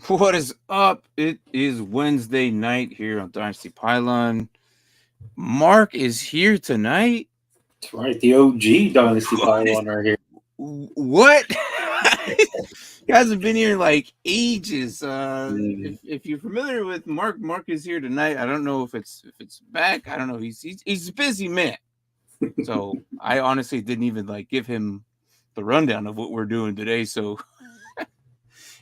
What is up? It is Wednesday night here on Dynasty Pylon. Mark is here tonight. That's right. The OG Dynasty Pylon are here. What? You guys have been here like ages. If you're familiar with Mark, Mark is here tonight. I don't know if it's back. I don't know. He's a busy man. So I honestly didn't even like give him the rundown of what we're doing today. So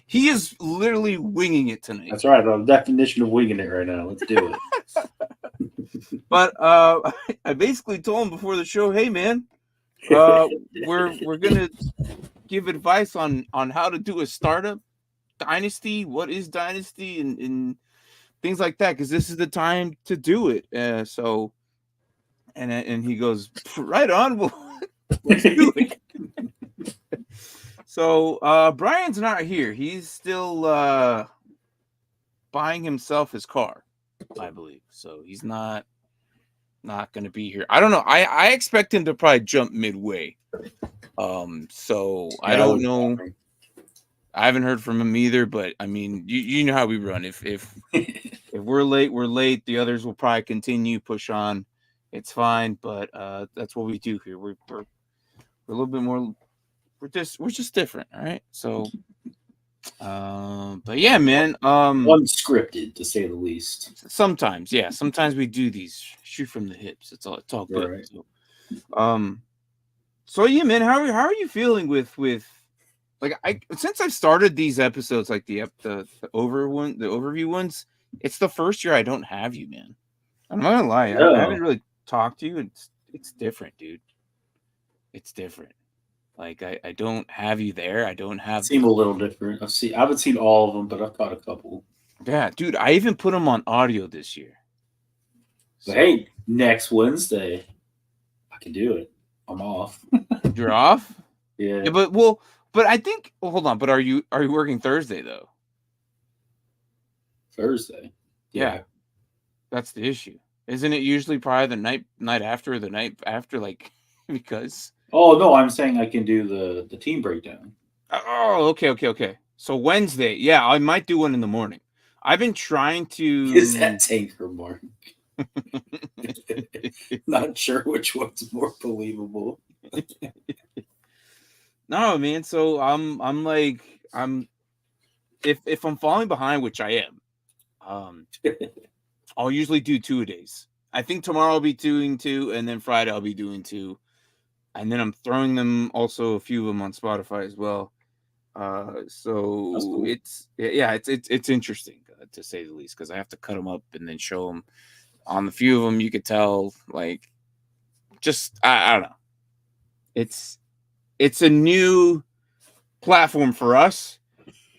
he is literally winging it tonight. That's right. The definition of winging it right now. Let's do it. But I basically told him before the show, hey man, we're gonna give advice on how to do a startup dynasty, what is dynasty, and things like that, because this is the time to do it. So and he goes, right on, let's do it. So Bryan's not here. He's still buying himself his car, I believe. So he's not going to be here. I don't know. I expect him to probably jump midway. So I don't know. I haven't heard from him either, but I mean, you know how we run. If we're late, we're late. The others will probably continue, push on. It's fine, but that's what we do here. We're a little bit more. We're just different, all right? So, but yeah, man. Unscripted, to say the least. Sometimes, yeah. Sometimes we do these shoot from the hips. It's all good. Right. So yeah, man. How are you feeling with like since I've started these episodes, like the overview ones? It's the first year I don't have you, man. I'm not gonna lie. I haven't really talked to you. It's different, dude. It's different. Like I don't have you there. I don't have. Seem a little different. I haven't seen all of them, but I've caught a couple. Yeah, dude. I even put them on audio this year. So, hey, next Wednesday, I can do it. I'm off. You're off? Yeah. But I think. Well, hold on. But are you working Thursday though? Thursday. Yeah. That's the issue. Isn't it usually probably the night after, like because. Oh no, I'm saying I can do the team breakdown. Oh, okay. So Wednesday, yeah, I might do one in the morning. I've been trying to. Is that tanker Mark? Not sure which one's more believable. No, man. So I'm like if I'm falling behind, which I am, I'll usually do 2 days. I think tomorrow I'll be doing 2, and then Friday I'll be doing 2. And then I'm throwing them also, a few of them on Spotify as well. So cool. It's interesting to say the least, because I have to cut them up and then show them. On the few of them, you could tell, like, just I don't know. It's a new platform for us.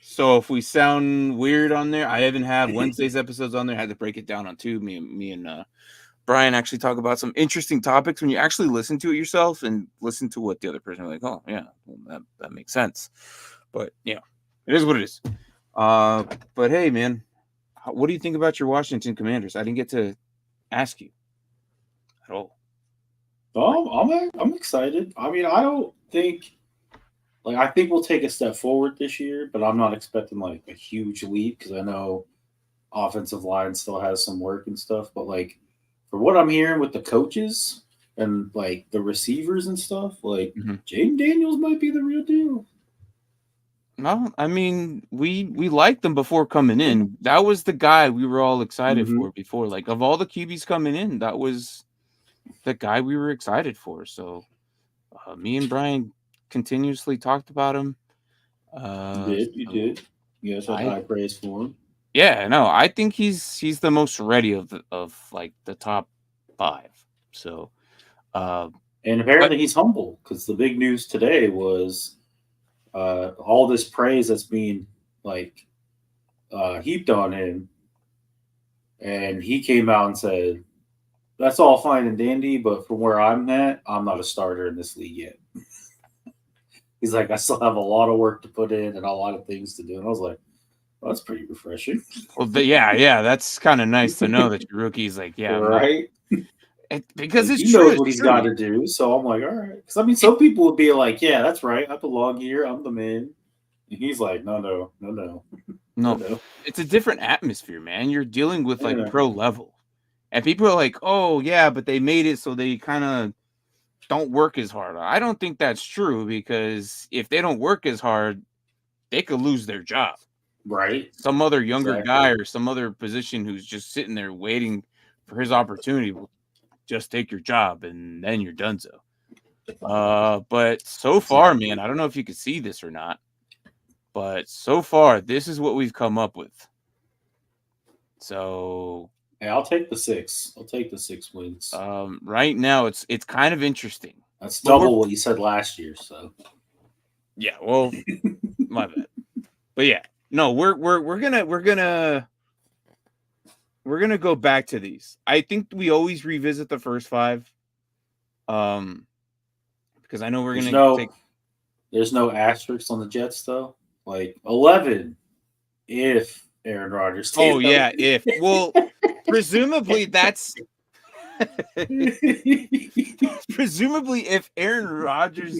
So if we sound weird on there, I haven't had Wednesday's episodes on there. I had to break it down on 2. Me and Bryan actually talk about some interesting topics when you actually listen to it yourself and listen to what the other person is like. Oh yeah, well, that makes sense. But you know, it is what it is. But hey, man, what do you think about your Washington Commanders? I didn't get to ask you at all. I'm excited. I mean, I don't think I think we'll take a step forward this year, but I'm not expecting like a huge leap, because I know offensive line still has some work and stuff. But like, for what I'm hearing with the coaches and like the receivers and stuff, like Jayden Daniels might be the real deal. No, I mean, we liked them before coming in. That was the guy we were all excited for before. Like, of all the QBs coming in, that was the guy we were excited for. So me and Bryan continuously talked about him. You did. You guys had high praise for him. Yeah, no, I think he's the most ready of like the top 5. So, and apparently he's humble, because the big news today was all this praise that's being like heaped on him, and he came out and said, "That's all fine and dandy, but from where I'm at, I'm not a starter in this league yet." He's like, "I still have a lot of work to put in and a lot of things to do." And I was like, well, that's pretty refreshing. Well, yeah, that's kind of nice to know that your rookie's like, yeah, right. Because like, it's true. He knows what he's got to do. So I'm like, all right. Because I mean, some people would be like, yeah, that's right. I belong here. I'm the man. And he's like, no. No, You know? it's a different atmosphere, man. You're dealing with like Yeah. pro level. And people are like, oh, yeah, but they made it so they kind of don't work as hard. I don't think that's true because if they don't work as hard, they could lose their job. Right. Some other younger guy Exactly. or some other position who's just sitting there waiting for his opportunity will just take your job and then you're done. So, but so far, man, I don't know if you can see this or not, but so far, this is what we've come up with. So, Hey, I'll take the 6. I'll take the 6 wins. right now it's kind of interesting. That's But double what you said last year. So yeah, well, my bad. But yeah, no, we're gonna go back to these. I think we always revisit the first 5. Because I know we're gonna take. There's no asterisks on the Jets though. Like 11 if Aaron Rodgers stays Oh yeah, healthy. presumably that's presumably if Aaron Rodgers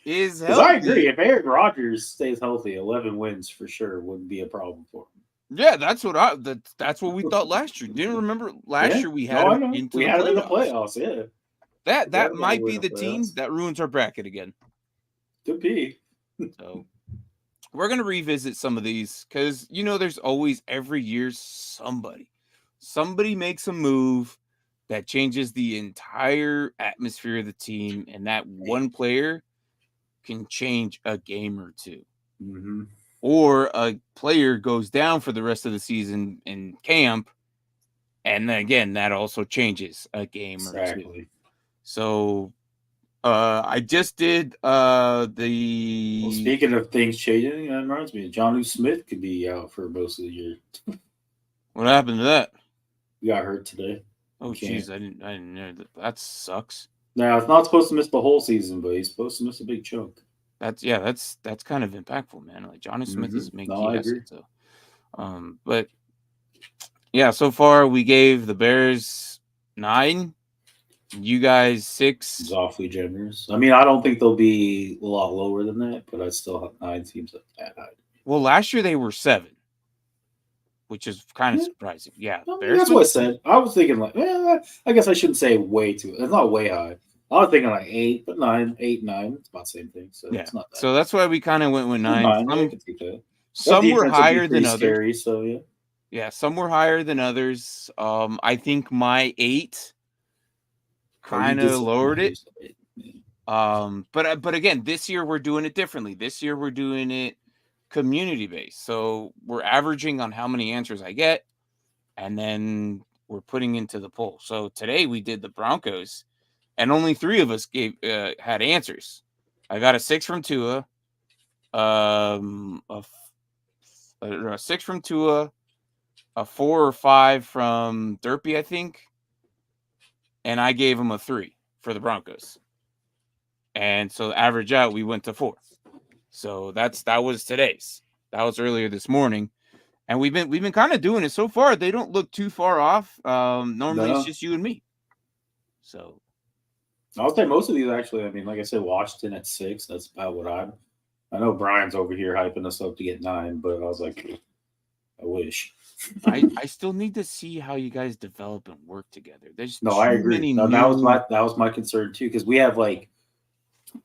is Because I agree, healthy. if Aaron Rodgers stays healthy, 11 wins for sure wouldn't be a problem for him. Yeah, that's what we thought last year. Didn't remember last year we had I him know. into We the had him in the playoffs. playoffs. Yeah, That forgot about might him be in the team playoffs. that ruins our bracket again. Could be. So we're gonna revisit some of these because there's always every year somebody makes a move that changes the entire atmosphere of the team, and that one player can change a game or two. Mm-hmm. Or a player goes down for the rest of the season in camp, and then again that also changes a game or two. So I just did Well, the speaking of things changing, that reminds me, Jonnu Smith could be out for most of the year. what happened to that? He got hurt today. Oh jeez, I didn't know that. That sucks. Now it's not supposed to miss the whole season, but he's supposed to miss a big chunk. That's kind of impactful, man. Like Johnny Smith is a big No, key I asset. agree. So but yeah, so far we gave the Bears 9, you guys 6. It's awfully generous. I mean, I don't think they'll be a lot lower than that, but I still have 9 seems like that high. Well, last year they were 7, which is kind of surprising. Yeah, That's what I said. I was thinking like, I guess I shouldn't say way too. It's not way high. I was thinking like 8, but 9, 8, 9. It's about the same thing. So yeah. it's not that. So that's why we kind of went with 9. 9. I can take that. Some were defense would be higher pretty than others. scary. So yeah. Yeah, some were higher than others. I think my 8 kind of lowered it. But again, this year we're doing it differently. This year we're doing it community based. So we're averaging on how many answers I get, and then we're putting into the poll. So today we did the Broncos, and only 3 of us had answers. I got a 6 from Tua, a 6 from Tua, a 4 or 5 from Derpy, I think, and I gave him a 3 for the Broncos. And so average out, we went to 4. So that was today's. That was earlier this morning, and we've been kind of doing it so far. They don't look too far off. Normally it's just you and me. So I'll say most of these actually. I mean, like I said, Washington at 6. That's about what I know Bryan's over here hyping us up to get 9, but I was like, I wish. I still need to see how you guys develop and work together. There's I agree. That was my concern too, because we have like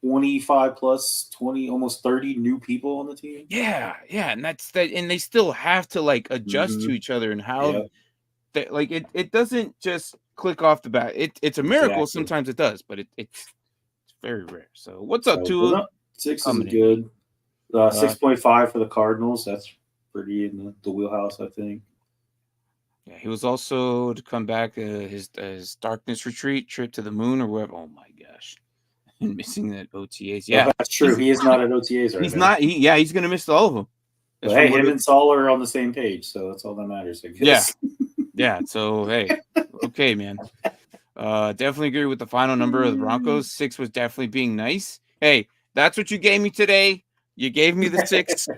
25 plus 20, almost 30 new people on the team. Yeah, and that's that, and they still have to like adjust to each other and how like it doesn't just click off the bat. It's a miracle. Sometimes it does, but it's very rare. So what's up, Tua? 6 is good. 6.5 for the Cardinals. That's pretty in the wheelhouse, I think. Yeah, he was also to come back his darkness retreat trip to the moon or wherever. Oh my gosh, and missing that OTAs. Yeah, that's true. He is not at OTAs right he's now. He's gonna miss all of them. But hey, him and Saul are on the same page, so that's all that matters, I guess. Yeah. So hey, okay, man. Definitely agree with the final number of the Broncos. 6 was definitely being nice. Hey, that's what you gave me today. You gave me the 6,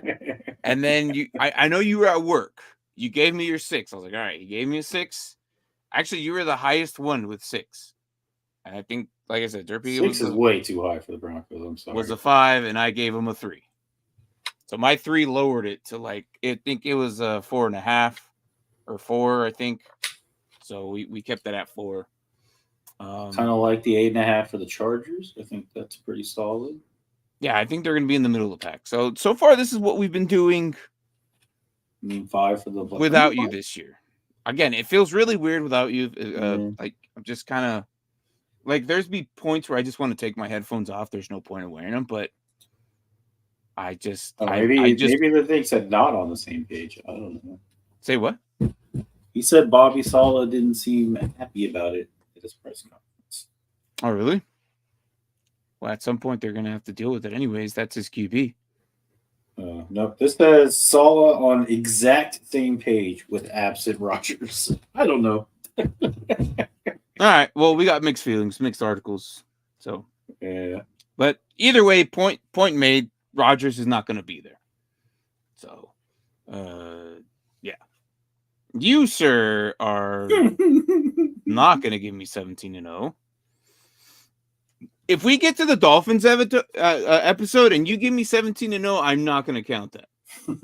and then I know you were at work. You gave me your 6. I was like, all right, you gave me a 6. Actually, you were the highest one with 6. And I think, like I said, Derpy 6 is way too high for the Broncos. I'm sorry. Was a 5, and I gave him a 3. So my 3 lowered it to like I think it was 4.5 or 4, I think. So we kept that at 4. Kind of like the 8.5 for the Chargers. I think that's pretty solid. Yeah, I think they're going to be in the middle of the pack. So far, this is what we've been doing. I mean, 5 for the without you this year. Again, it feels really weird without you. Like I'm just kind of like there's be points where I just want to take my headphones off. There's no point in wearing them, but I just maybe the thing said not on the same page. I don't know. Say what? He said Bobby Saleh didn't seem happy about it at his press conference. Oh, really? Well, at some point they're going to have to deal with it anyways. That's his QB. No, this says Saleh on exact same page with absent Rodgers. I don't know. All right. Well, we got mixed feelings, mixed articles. So yeah. But either way, point made. Rodgers is not going to be there. So, yeah. You, sir, are not going to give me 17-0. If we get to the Dolphins episode and you give me 17-0, I'm not going to count that. I'm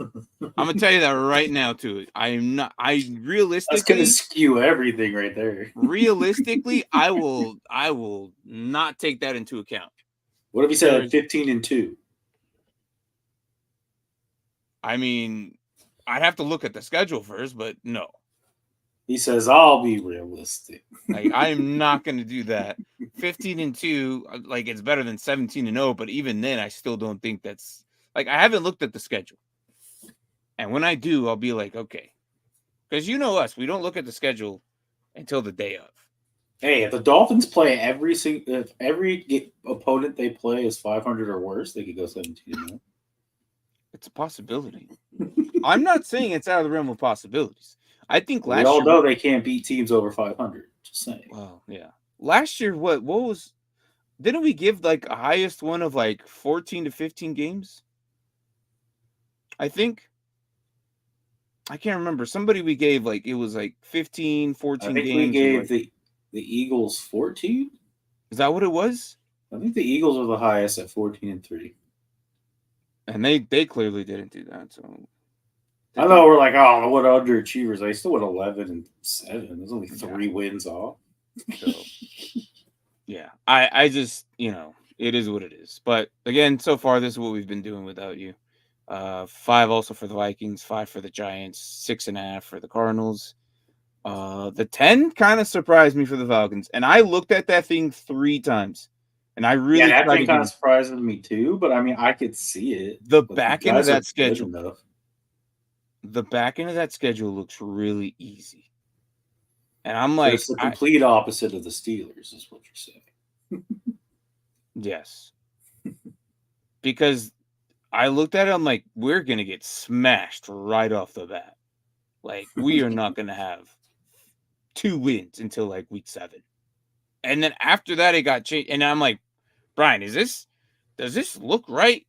going to tell you that right now, too. I'm not. I realistically. That's going to skew everything right there. Realistically, I will not take that into account. What if he said 15-2? I mean, I'd have to look at the schedule first, but no. He says, I'll be realistic. Like, I'm not going to do that. 15-2, like, it's better than 17-0, but even then, I still don't think that's... Like, I haven't looked at the schedule. And when I do, I'll be like, okay. Because you know us, we don't look at the schedule until the day of. Hey, if the Dolphins play if every opponent they play is 500 or worse, they could go 17-0. It's a possibility. I'm not saying it's out of the realm of possibilities. I think last year... We all know they can't beat teams over 500. Just saying. Well, yeah. Last year, what was... Didn't we give, like, a highest one of, like, 14 to 15 games? I think. I can't remember. Somebody we gave, like, it was, like, 15, 14 games. I think we gave the Eagles 14? Is that what it was? I think the Eagles were the highest at 14-3. And they clearly didn't do that. So I know we're like, oh, what underachievers? They still went 11-7. There's only 3 wins off. So, yeah, I just, it is what it is. But again, so far this is what we've been doing without you. 5 also for the Vikings, 5 for the Giants, 6.5 for the Cardinals. The 10 kind of surprised me for the Falcons, and I looked at that thing 3 times. And I really that thing kind of surprises me too, but I mean, I could see it. The back end of that schedule. Enough. The back end of that schedule looks really easy. And I'm like... It's the complete opposite of the Steelers, is what you're saying. Yes. Because I looked at it, I'm like, we're going to get smashed right off the bat. Like, we are not going to have 2 wins until, like, week 7. And then after that, it got changed. And I'm like, Bryan, does this look right?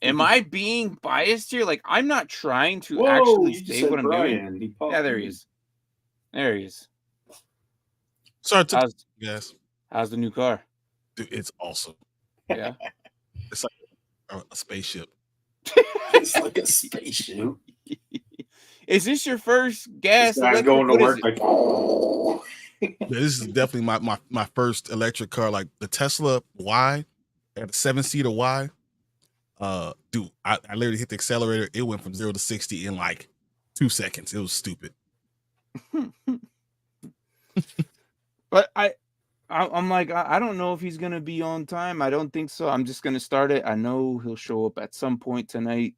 Am I being biased here? Like, I'm not trying to actually say what I'm Bryan. doing. Yeah, there he is. There he is. Sorry to guys. How's the new car? Dude, it's awesome. Yeah. It's like a spaceship. It's like a spaceship. Is this your first gas? This guy's going to work like... Yeah, this is definitely my first electric car. Like the Tesla Y, I got a 7-seater Y. Dude, I literally hit the accelerator. It went from 0 to 60 in like 2 seconds. It was stupid. But I'm like, I don't know if he's gonna be on time. I don't think so. I'm just gonna start it. I know he'll show up at some point tonight.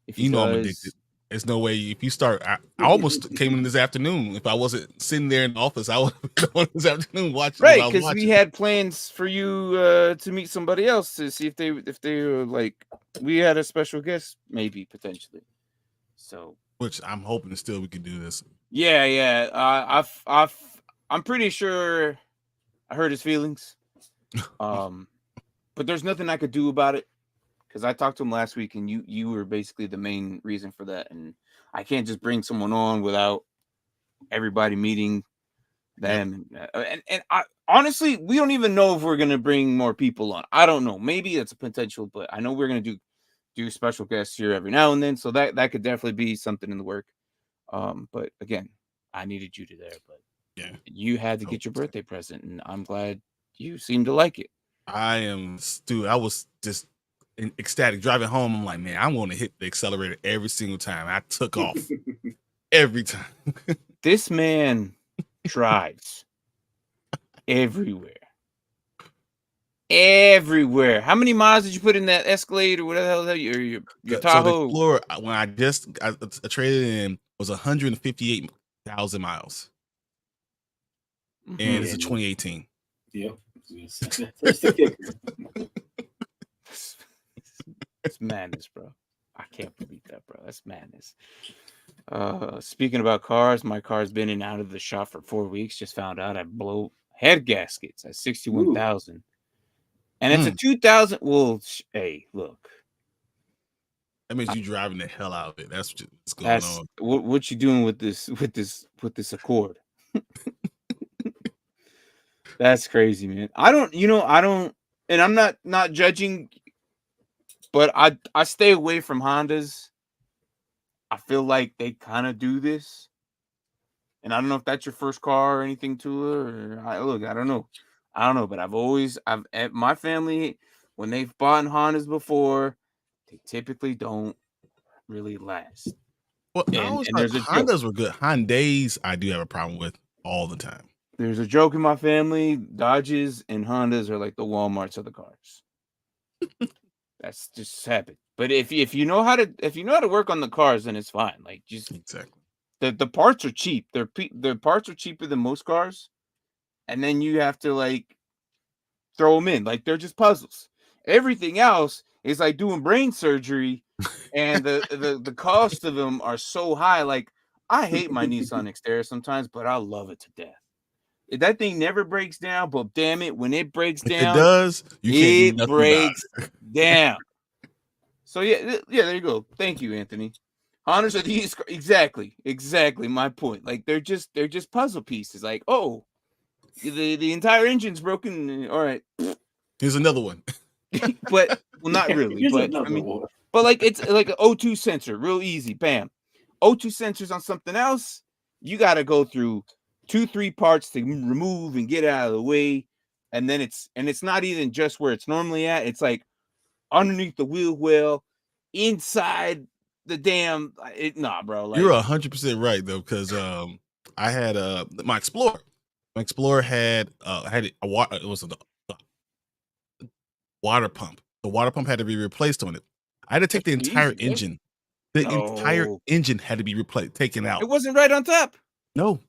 If he does. I'm addicted. There's no way if you start. I almost came in this afternoon. If I wasn't sitting there in the office, I would have been this afternoon watching. Right, because we had plans for you to meet somebody else to see if they were like, we had a special guest maybe potentially. So, which I'm hoping still we can do this. Yeah. I'm pretty sure I hurt his feelings. But there's nothing I could do about it. Because I talked to him last week, and you were basically the main reason for that. And I can't just bring someone on without everybody meeting them. And I, honestly, we don't even know if we're going to bring more people on. I don't know. Maybe it's a potential, but I know we're going to do special guests here every now and then. So that could definitely be something in the work. But again, I needed you to there, but Yeah. you had to get your birthday present, and I'm glad you seem to like it. I was just ecstatic driving home. I'm like, man, I want to hit the accelerator every single time. I took off every time. This man drives everywhere. Everywhere. How many miles did you put in that Escalade or whatever the hell that your Tahoe? So the Explorer, when I traded in, was 158,000 miles, and it's a 2018. Yep. That's the kicker. It's madness, bro. I can't believe that, bro. That's madness. Speaking about cars, my car's been in and out of the shop for 4 weeks. Just found out I blow head gaskets at 61,000, and it's a 2,000. Well, hey, look. That means you driving the hell out of it. That's what's going on. What you doing with this Accord? That's crazy, man. I don't, and I'm not judging, but I stay away from Hondas. I feel like they kind of do this, and I don't know if that's your first car or anything, Tula. I don't know, but I've at my family, when they've bought Hondas before, they typically don't really last. Well, and there's Hondas were good. Hyundais, I do have a problem with all the time. There's a joke in my family: Dodges and Hondas are like the Walmarts of the cars. That's just habit. But if you know how to work on the cars, then it's fine. Like, just exactly. The parts are cheap. The parts are cheaper than most cars, and then you have to like throw them in. Like, they're just puzzles. Everything else is like doing brain surgery, and the cost of them are so high. Like, I hate my Nissan Xterra sometimes, but I love it to death. That thing never breaks down, but damn it, when it breaks down, it does. It breaks down. So yeah, there you go. Thank you, Anthony. Hondas are these exactly my point. Like, they're just puzzle pieces. Like, oh, the entire engine's broken. All right, here's another one. But not really. But I mean, but like, it's like an O2 sensor, real easy. Bam, O2 sensors on something else. You got to go through 2-3 parts to remove and get out of the way, and then it's not even just where it's normally at. It's like underneath the wheel well, inside the damn. Nah, bro. Like, you're 100% right though, because I had my Explorer. My Explorer had a water. It was a water pump. The water pump had to be replaced on it. I had to take the entire engine. The entire engine had to be taken out. It wasn't right on top. No.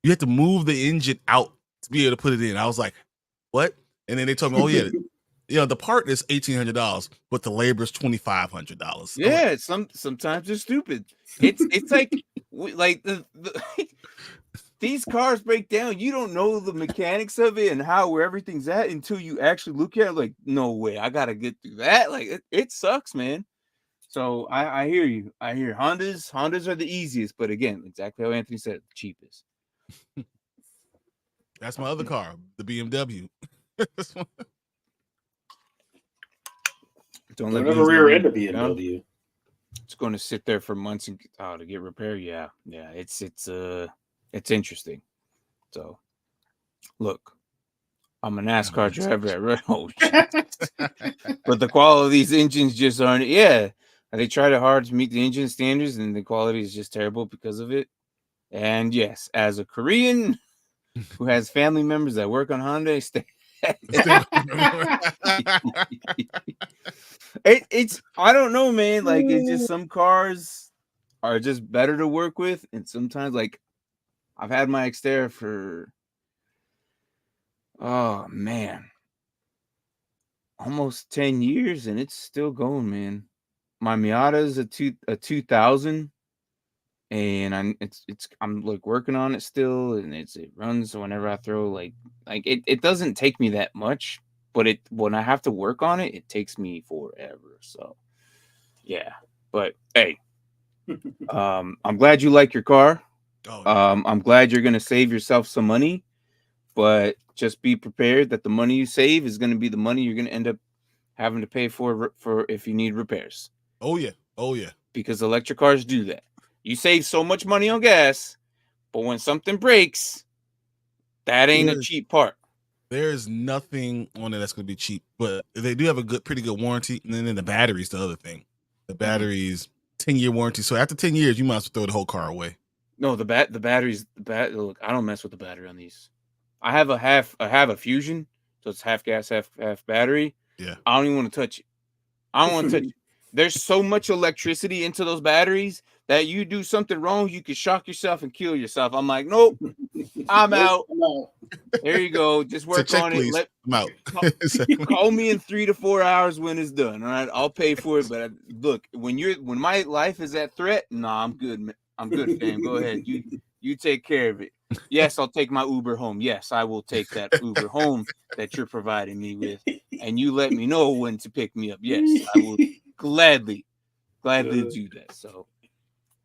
You had to move the engine out to be able to put it in. I was like, what? And then they told me, oh, yeah, the part is $1,800, but the labor is $2,500. Yeah, like, sometimes they're stupid. It's like these cars break down. You don't know the mechanics of it and where everything's at until you actually look at it. Like, no way, I gotta get through that. Like, it sucks, man. So I hear you. I hear Hondas are the easiest, but again, exactly how Anthony said, the cheapest. That's my other car, the BMW. Don't ever rear end a BMW. It's going to sit there for months to get repaired. Yeah. It's interesting. So, look, I'm a NASCAR driver. Oh, but the quality of these engines just aren't. Yeah, they tried hard to meet the engine standards, and the quality is just terrible because of it. And yes, as a Korean who has family members that work on Honda, it's I don't know, man. Like, it's just some cars are just better to work with, and sometimes, like, I've had my Xterra for almost 10 years, and it's still going, man. My Miata is a 2000. And I'm like working on it still, and it runs whenever I throw like it doesn't take me that much, but when I have to work on it, it takes me forever. So yeah, but hey, I'm glad you like your car. I'm glad you're gonna save yourself some money, but just be prepared that the money you save is gonna be the money you're gonna end up having to pay for if you need repairs. Oh yeah. Because electric cars do that. You save so much money on gas, but when something breaks, that ain't a cheap part. There's nothing on it that's going to be cheap, but they do have a pretty good warranty. And then the battery's the other thing. The battery's 10-year warranty. So after 10 years, you might as well throw the whole car away. No, the battery's look, I don't mess with the battery on these. I have a Fusion, so it's half gas, half battery. Yeah. I don't even want to touch it. I don't want to touch it. There's so much electricity into those batteries that you do something wrong, you could shock yourself and kill yourself. I'm like, nope, I'm out. There you go. Just work on it. I'm out. Call me in 3 to 4 hours when it's done. All right, I'll pay for it. But look, when my life is at threat, nah, I'm good, man. I'm good, fam. Go ahead. You take care of it. Yes, I'll take my Uber home. Yes, I will take that Uber home that you're providing me with, and you let me know when to pick me up. Yes, I will gladly do that. So,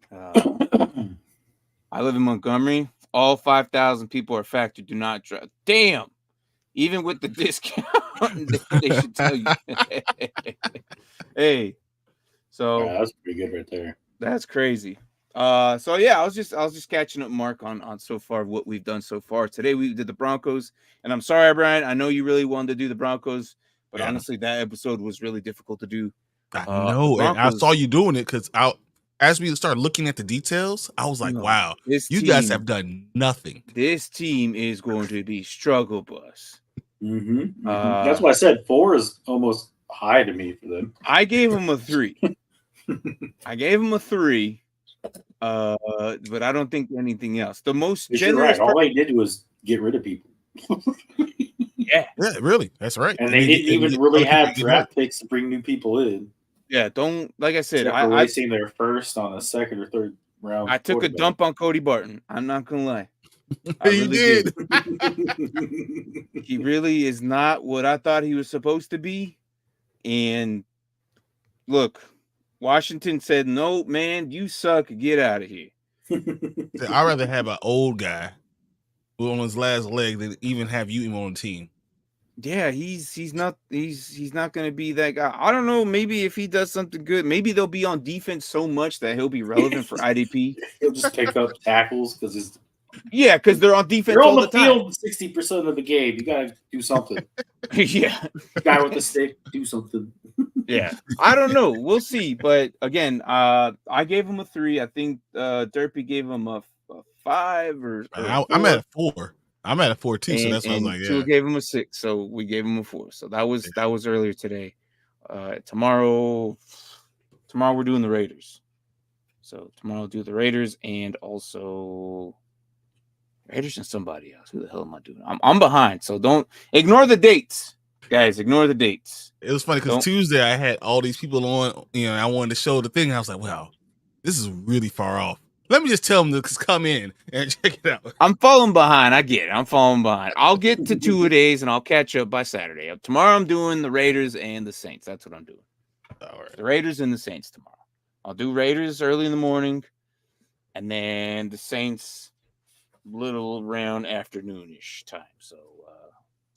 I live in Montgomery. All 5,000 people are factored. Do not drive. Damn. Even with the discount, they should tell you. Hey. So that's pretty good right there. That's crazy. So yeah, I was just catching up, Mark, on so far what we've done so far. Today we did the Broncos, and I'm sorry, Bryan. I know you really wanted to do the Broncos, but honestly, that episode was really difficult to do. I know, and I saw you doing it because as we started looking at the details, I was like, wow, you guys have done nothing. This team is going to be struggle bus. That's why I said 4 is almost high to me for them. I gave them a 3. I gave them a 3. But I don't think anything else. The most generous. Right. All they did was get rid of people. Yeah, really. That's right. And they didn't even really have draft picks to bring new people in. Yeah, don't, like I said, I seen their first on a second or third round. I took a dump on Cody Barton. I'm not gonna lie. You did. He really is not what I thought he was supposed to be. And look, Washington said, no, man, you suck. Get out of here. I'd rather have an old guy who on his last leg than even have you on the team. Yeah, he's not going to be that guy. I don't know. Maybe if he does something good, maybe they'll be on defense so much that he'll be relevant for IDP. He'll just pick up tackles because they're on defense. They're on all the field 60% of the game. You got to do something. Yeah, guy with the stick, do something. Yeah, I don't know. We'll see. But again, I gave him a 3. I think Derpy gave him a 5 or I'm at a 4. I'm at a 4 too. So that's why I was like, yeah. Tua gave him a 6, so we gave him a 4. So that was earlier today. Tomorrow we're doing the Raiders. So tomorrow I'll do the Raiders and also Raiders and somebody else. Who the hell am I doing? I'm behind, so don't ignore the dates. Guys, ignore the dates. It was funny because Tuesday I had all these people on, I wanted to show the thing. I was like, wow, this is really far off. Let me just tell them to come in and check it out. I'm falling behind. I get it. I'm falling behind. I'll get to 2 days and I'll catch up by Saturday. Tomorrow I'm doing the Raiders and the Saints. That's what I'm doing. All right. The Raiders and the Saints tomorrow. I'll do Raiders early in the morning and then the Saints little around afternoonish time. So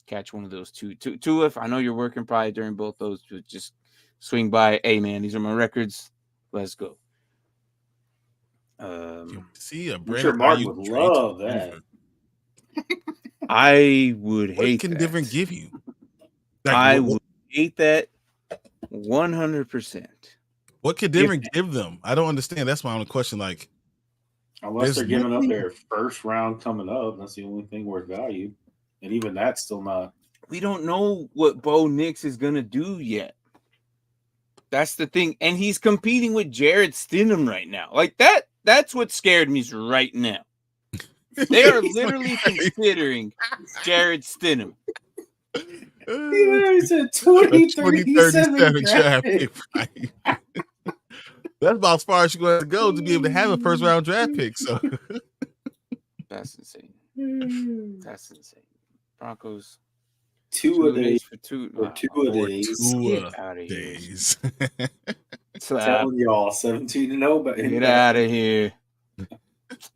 catch one of those two. If I know you're working probably during both those, just swing by. Hey man, these are my records. Let's go. See a I'm sure Mark would love that. I would hate what can different give you? Like, I would hate that 100%. What could different give them? I don't understand. That's my only question. Like, unless they're giving up their first round coming up, that's the only thing worth value. And even that's still not. We don't know what Bo Nix is going to do yet. That's the thing. And he's competing with Jarrett Stidham right now. Like that's what scared me right now. They are literally considering Jarrett Stidham. He said 2037 draft pick. That's about as far as you're going to go to be able to have a first round draft pick. So that's insane. That's insane. Broncos. 2 a days for 2 days. 2 days. Telling y'all 17-0, but get out of here.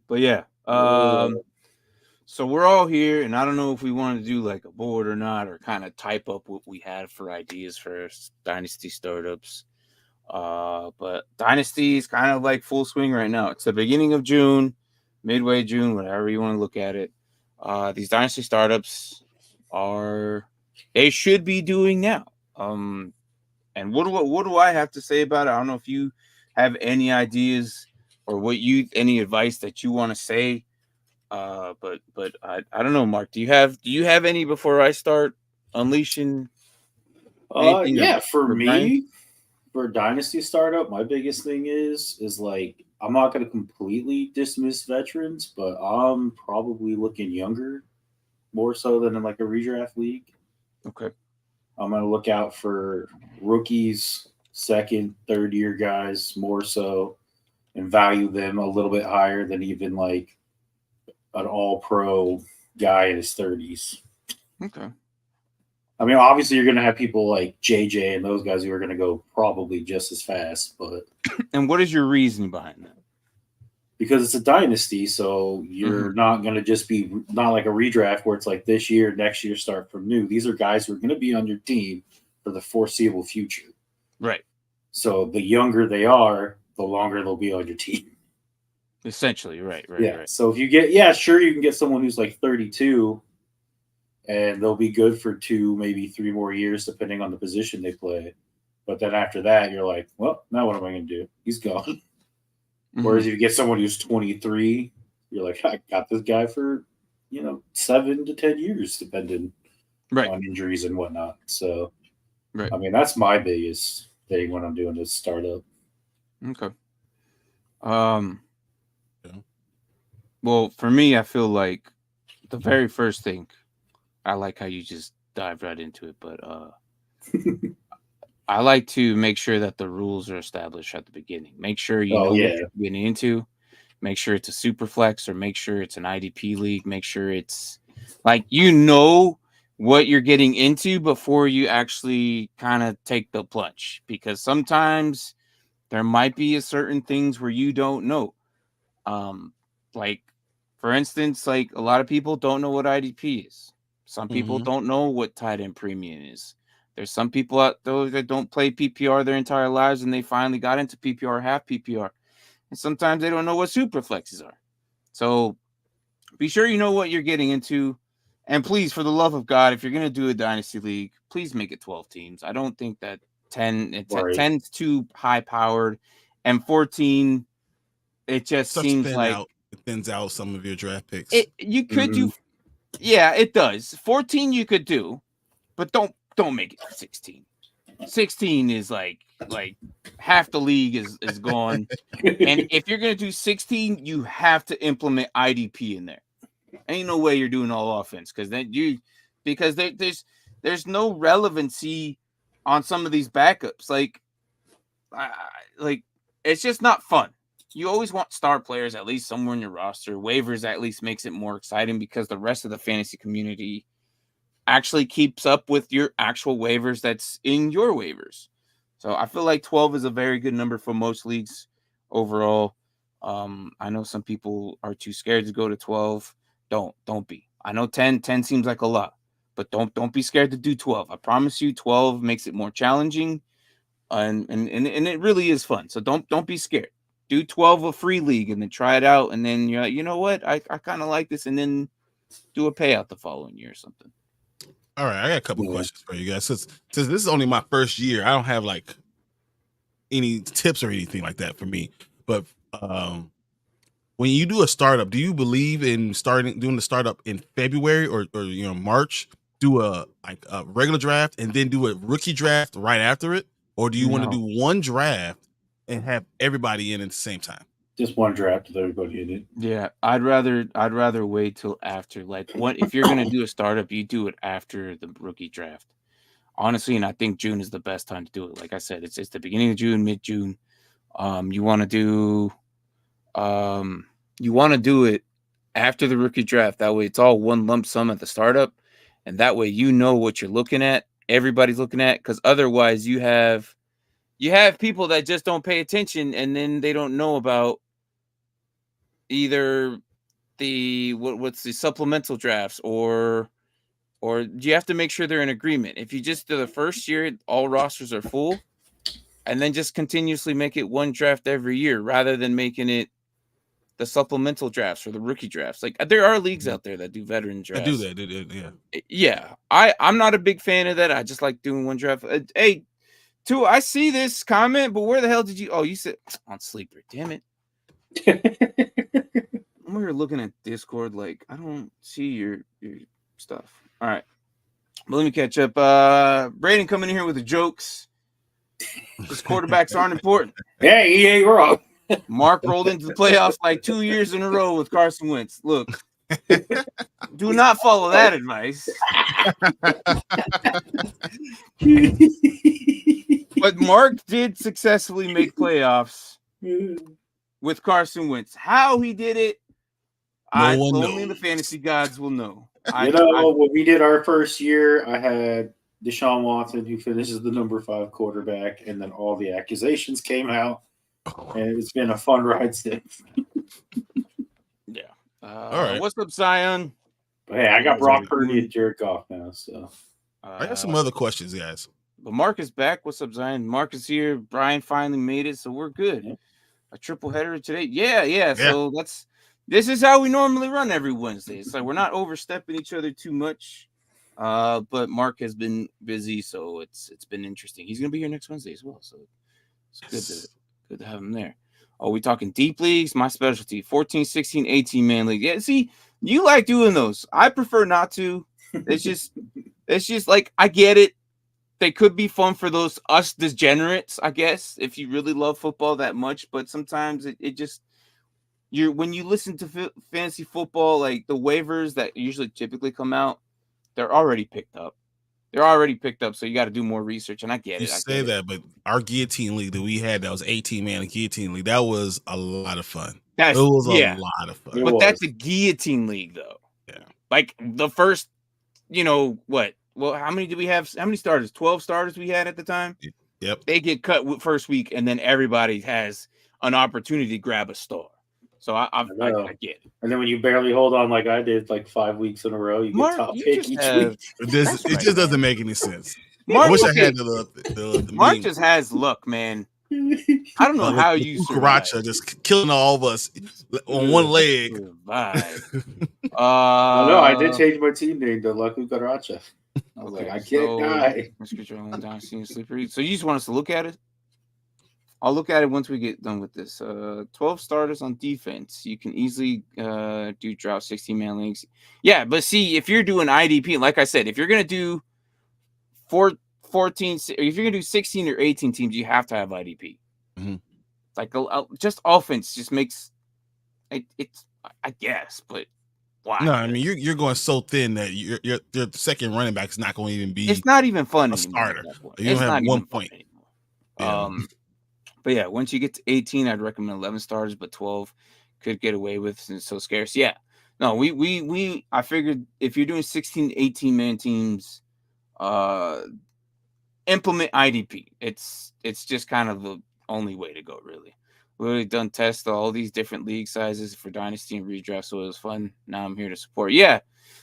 But yeah. So we're all here, and I don't know if we want to do like a board or not, or kind of type up what we had for ideas for Dynasty startups. But Dynasty is kind of like full swing right now. It's the beginning of June, midway June, whatever you want to look at it. These Dynasty startups they should be doing now. And what do I have to say about it? I don't know if you have any ideas or any advice that you want to say. But I don't know, Mark. Do you have any before I start unleashing anything? Yeah, for Bryan? me, for Dynasty startup, my biggest thing is like I'm not going to completely dismiss veterans, but I'm probably looking younger more so than in like a redraft league. Okay. I'm going to look out for rookies, second, third year guys more so, and value them a little bit higher than even like an all pro guy in his 30s. Okay. I mean, obviously, you're going to have people like JJ and those guys who are going to go probably just as fast, but. And what is your reasoning behind that? Because it's a dynasty, so you're not going to just be not like a redraft where it's like this year, next year, start from new. These are guys who are going to be on your team for the foreseeable future. Right. So the younger they are, the longer they'll be on your team. Essentially, right. Right. So if you get, sure, you can get someone who's like 32 and they'll be good for 2, maybe 3 more years, depending on the position they play. But then after that, you're like, well, now what am I going to do? He's gone. Whereas if you get someone who's 23, you're like, I got this guy for, 7 to 10 years, depending on injuries and whatnot. So, I mean, that's my biggest thing when I'm doing this startup. Okay. Well, for me, I feel like the very first thing, I like how you just dive right into it, but I like to make sure that the rules are established at the beginning. Make sure you know what you're getting into. Make sure it's a super flex, or make sure it's an IDP league. Make sure it's like what you're getting into before you actually kind of take the plunge. Because sometimes there might be certain things where you don't know. Like for instance, like a lot of people don't know what IDP is. Some people don't know what tight end premium is. There's some people out there that don't play PPR their entire lives, and they finally got into PPR, half PPR. And sometimes they don't know what super flexes are. So be sure you know what you're getting into. And please, for the love of God, if you're going to do a dynasty league, please make it 12 teams. I don't think that 10 is too high powered, and 14, it just seems like it thins out some of your draft picks. You could do, yeah, it does. 14 you could do, but don't make it 16. 16 is like half the league is gone. And if you're gonna do 16, you have to implement IDP in there. Ain't no way you're doing all offense, because there's no relevancy on some of these backups. Like it's just not fun. You always want star players at least somewhere in your roster. Waivers at least makes it more exciting, because the rest of the fantasy community actually keeps up with your actual waivers that's in your waivers. So I feel like 12 is a very good number for most leagues overall. I know some people are too scared to go to 12. Don't be. I know 10 seems like a lot, but don't be scared to do 12. I promise you 12 makes it more challenging, and it really is fun. So don't be scared. Do 12 a free league and then try it out, and then you're like, you know what? I kind of like this, and then do a payout the following year or something. All right, I got a couple questions for you guys. Since this is only my first year, I don't have like any tips or anything like that for me. But when you do a startup, do you believe in doing the startup in February or March? Do a regular draft and then do a rookie draft right after it, or do you want to do one draft and have everybody in at the same time? Just one draft with everybody in it. Yeah, I'd rather wait till after. Like, if you're gonna do a startup, you do it after the rookie draft. Honestly, and I think June is the best time to do it. Like I said, it's the beginning of June, mid-June. You want to do it after the rookie draft. That way, it's all one lump sum at the startup, and that way you know what you're looking at. Everybody's looking at, because otherwise you have people that just don't pay attention, and then they don't know about either what's the supplemental drafts, or do you have to make sure they're in agreement? If you just do the first year, all rosters are full, and then just continuously make it one draft every year rather than making it the supplemental drafts or the rookie drafts. Like, there are leagues out there that do veteran drafts. I do that. Yeah. Yeah. I'm not a big fan of that. I just like doing one draft. Hey, Tua, I see this comment, but where the hell did you? Oh, you said on Sleeper. Damn it. We were looking at Discord. Like, I don't see your stuff. All right. But let me catch up. Braden coming in here with the jokes. His quarterbacks aren't important. Hey, he ain't wrong. Mark rolled into the playoffs like 2 years in a row with Carson Wentz. Look, do not follow that advice. But Mark did successfully make playoffs with Carson Wentz. How he did it, only the fantasy gods will know. When we did our first year, I had Deshaun Watson, who finishes the number 5 quarterback, and then all the accusations came out, and it's been a fun ride since. Yeah. All right. What's up, Zion? But hey, I got Brock Purdy and Jared Goff now, so I got some other questions, guys. But Mark is back. What's up, Zion? Mark is here. Bryan finally made it, so we're good. Yeah. A triple header today. Yeah. So this is how we normally run every Wednesday. It's like we're not overstepping each other too much. But Mark has been busy, so it's been interesting. He's gonna be here next Wednesday as well, so it's good to have him there. Oh, we talking deep leagues? My specialty, 14, 16, 18 man league. Yeah, see, you like doing those. I prefer not to. It's just like, I get it. They could be fun for us degenerates, I guess, if you really love football that much. But sometimes it just, when you listen to fantasy football, like the waivers that typically come out, they're already picked up. So you got to do more research, and I get it. You say that, but our guillotine league that we had, that was 18-man guillotine league, that was a lot of fun. It was a lot of fun. But that's a guillotine league, though. Yeah. Like the first, what? Well, how many did we have? How many starters? 12 starters we had at the time? Yep. They get cut first week, and then everybody has an opportunity to grab a star. So I get it. And then when you barely hold on like I did, like 5 weeks in a row, you get top pick each week. It just doesn't make any sense. I wish I had the Mark just has luck, man. I don't know how you Cucaracha just killing all of us on one leg. No, I did change my team name to La Cucaracha. I was like, I can't die. So you just want us to look at it? I'll look at it once we get done with this. 12 starters on defense. You can easily do draft 16-man leagues. Yeah, but see, if you're doing IDP, like I said, if you're going to do 14, if you're going to do 16 or 18 teams, you have to have IDP. Mm-hmm. Like just offense just makes it's I guess, but why? No, I mean you're going so thin that your second running back is not going to even be. It's not even fun. A starter. You don't have 1 point. Yeah. But yeah, once you get to 18, I'd recommend 11 starters, but 12 could get away with since it's so scarce. Yeah. No, I figured if you're doing 16, 18 man teams, implement IDP. It's just kind of the only way to go, really. We've already done tests all these different league sizes for Dynasty and redraft, so it was fun. Now I'm here to support. Yeah.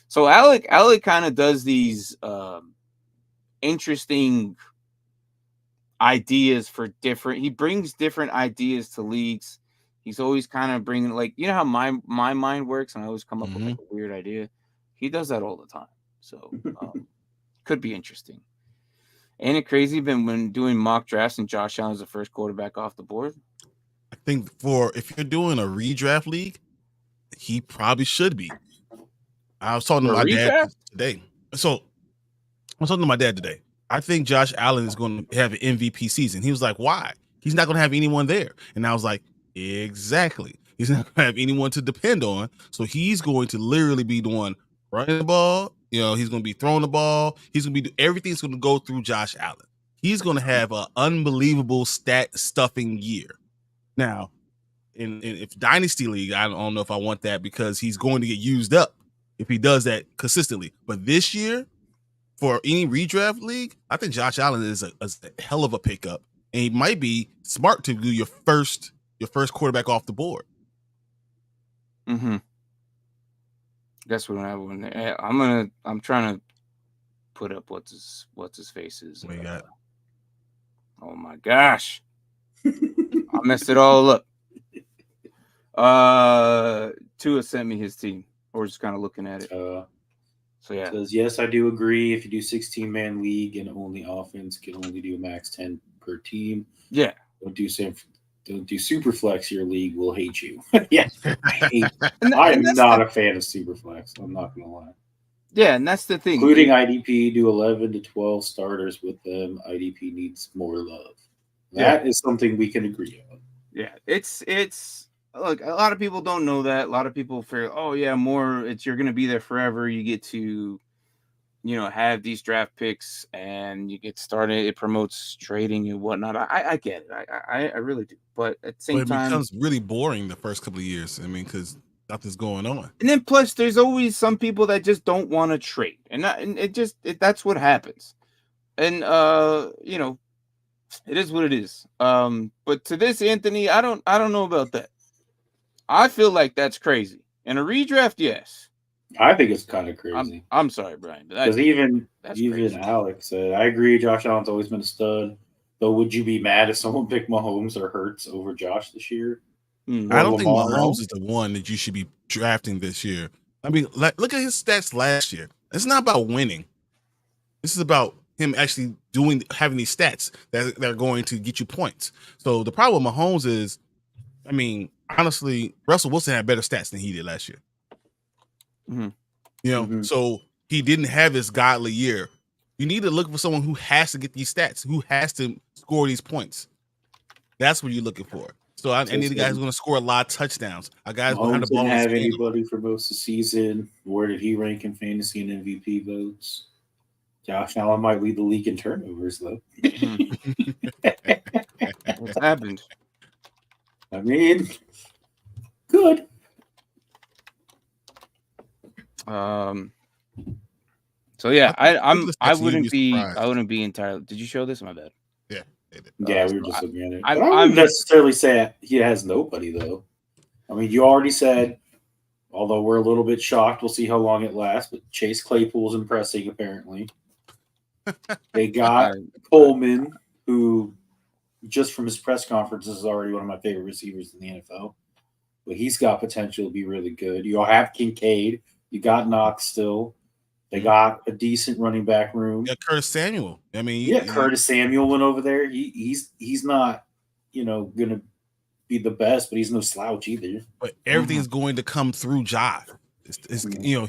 So Alec kind of does these interesting ideas for he brings different ideas to leagues. He's always kind of bringing, like, how my mind works, and I always come up with like a weird idea. He does that all the time. So could be interesting. Ain't it crazy when doing mock drafts and Josh Allen's the first quarterback off the board? I think if you're doing a redraft league, he probably should be. I was talking to my dad today. So I was talking to my dad today. I think Josh Allen is going to have an MVP season. He was like, why? He's not going to have anyone there. And I was like, exactly. He's not going to have anyone to depend on. So he's going to literally be doing running the ball. He's going to be throwing the ball. He's going to be everything's going to go through Josh Allen. He's going to have an unbelievable stat stuffing year. Now, if Dynasty League, I don't know if I want that because he's going to get used up if he does that consistently. But this year, for any redraft league, I think Josh Allen is a hell of a pickup, and he might be smart to do your first quarterback off the board. Mm-hmm. Guess what I want? I'm trying to put up what's his face's. What you got? Oh my gosh, I messed it all up. Tua sent me his team. We're just kind of looking at it. So yeah. Says, yes, I do agree. If you do 16-man league and only offense can only do max 10 per team. Yeah. Don't do super flex. Your league will hate you. Yeah, I am that's not a fan of super flex. I'm not gonna lie. Yeah, and that's the thing. Including IDP, do 11 to 12 starters with them. IDP needs more love. That is something we can agree on. Yeah, it's look, a lot of people don't know that. A lot of people feel, oh yeah, you're gonna be there forever. You get to, have these draft picks and you get started. It promotes trading and whatnot. I get it. I really do. But at the same time, it becomes really boring the first couple of years. I mean, because nothing's going on. And then plus, there's always some people that just don't want to trade, and that's what happens. And it is what it is. But to this, Anthony, I don't know about that. I feel like that's crazy. And a redraft, yes. I think it's kind of crazy. I'm sorry, Bryan, because even crazy. Alex said, I agree. Josh Allen's always been a stud. But would you be mad if someone picked Mahomes or Hurts over Josh this year? I don't think Mahomes is the one that you should be drafting this year. I mean, look at his stats last year. It's not about winning. This is about him actually having these stats that are going to get you points. So the problem with Mahomes is, I mean, honestly, Russell Wilson had better stats than he did last year. Mm-hmm. So he didn't have this godly year. You need to look for someone who has to get these stats, who has to score these points. That's what you're looking for. So I need a guy who's going to score a lot of touchdowns. A guy who's going to have the ball. Didn't have anybody for most of the season. Where did he rank in fantasy and MVP votes? Josh Allen might lead the league in turnovers, though. What's happened? I mean, good. So yeah, I wouldn't be entirely. Did you show this? My bad. Yeah. Yeah, we were just looking at it. I wouldn't necessarily say he has nobody, though. I mean, you already said, although we're a little bit shocked, we'll see how long it lasts, but Chase Claypool's impressing, apparently. They got Coleman, who, just from his press conferences, is already one of my favorite receivers in the NFL. But he's got potential to be really good. You have Kincaid. You got Knox still. They got a decent running back room. Yeah, Curtis Samuel. I mean, Curtis Samuel went over there. He's not, going to be the best, but he's no slouch either. But everything's going to come through Josh.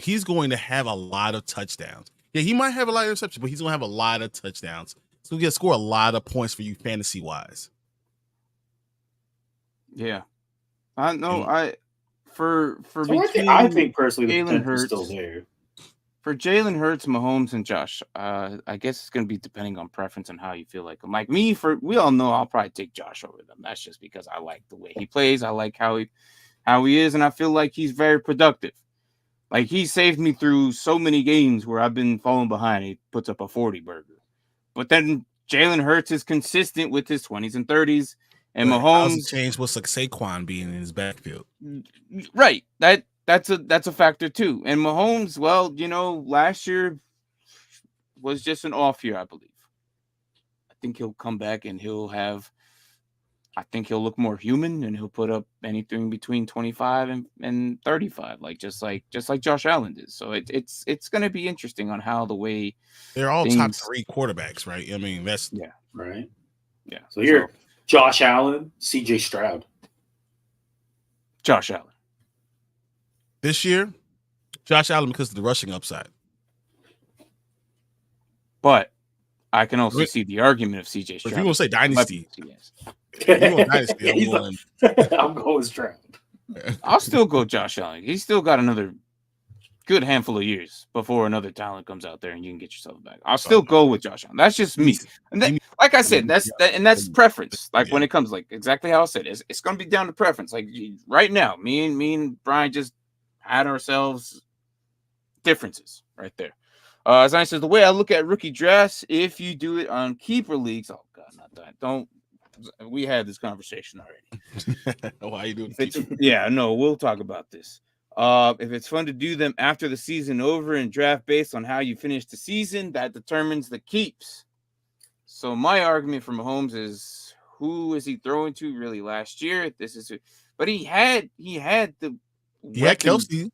He's going to have a lot of touchdowns. Yeah, he might have a lot of interceptions, but he's going to have a lot of touchdowns. So he's going to score a lot of points for you fantasy wise. Yeah, I know. I think personally the potential is still there. For Jalen Hurts, Mahomes, and Josh, I guess it's going to be depending on preference and how you feel like them. Like me, we all know I'll probably take Josh over them. That's just because I like the way he plays. I like how he is, and I feel like he's very productive. Like he saved me through so many games where I've been falling behind. He puts up a 40 burger. But then Jalen Hurts is consistent with his 20s and 30s, and Mahomes changed with like Saquon being in his backfield. Right. That's a factor too. And Mahomes, well, last year was just an off year, I believe. I think he'll come back and he'll look more human and he'll put up anything between 25 and 35, just like Josh Allen did. So it's going to be interesting on how the way they're all top 3 quarterbacks, right? I mean, that's right. Yeah. So here, Josh Allen, CJ Stroud. Josh Allen. This year, Josh Allen because of the rushing upside. But I can also see the argument of CJ Stroud. If you want to say dynasty, I'm going Stroud. I'll still go Josh Allen. He's still got another good handful of years before another talent comes out there and you can get yourself back. I'll still go with Josh Allen. That's just me. And like I said, that's preference. Like when it comes, like exactly how I said, it's going to be down to preference. Like right now, me and Bryan just had ourselves differences right there. As I said, the way I look at rookie drafts, if you do it on keeper leagues, oh God, not that. Don't. We had this conversation already. Why are you doing? Yeah, no, we'll talk about this. If it's fun to do them after the season over and draft based on how you finish the season, that determines the keeps. So my argument for Mahomes is, who is he throwing to really last year? But he had the weapons. Kelsey.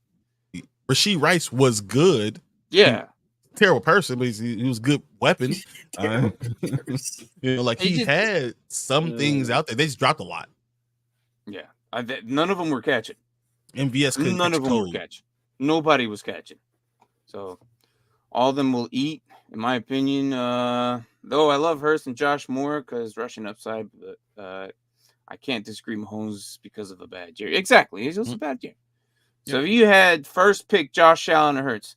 Rashee Rice was good. Yeah. Terrible person, but he was good weapon. He had some things out there. They just dropped a lot. Yeah. None of them were catching. MVS couldn't None of them were catching. Nobody was catching. So all of them will eat, in my opinion. Though I love Hurst and Josh Moore because rushing upside, but I can't disagree Mahomes because of a bad year. Exactly. It's just a bad year. So if you had first pick Josh Allen or Hurts,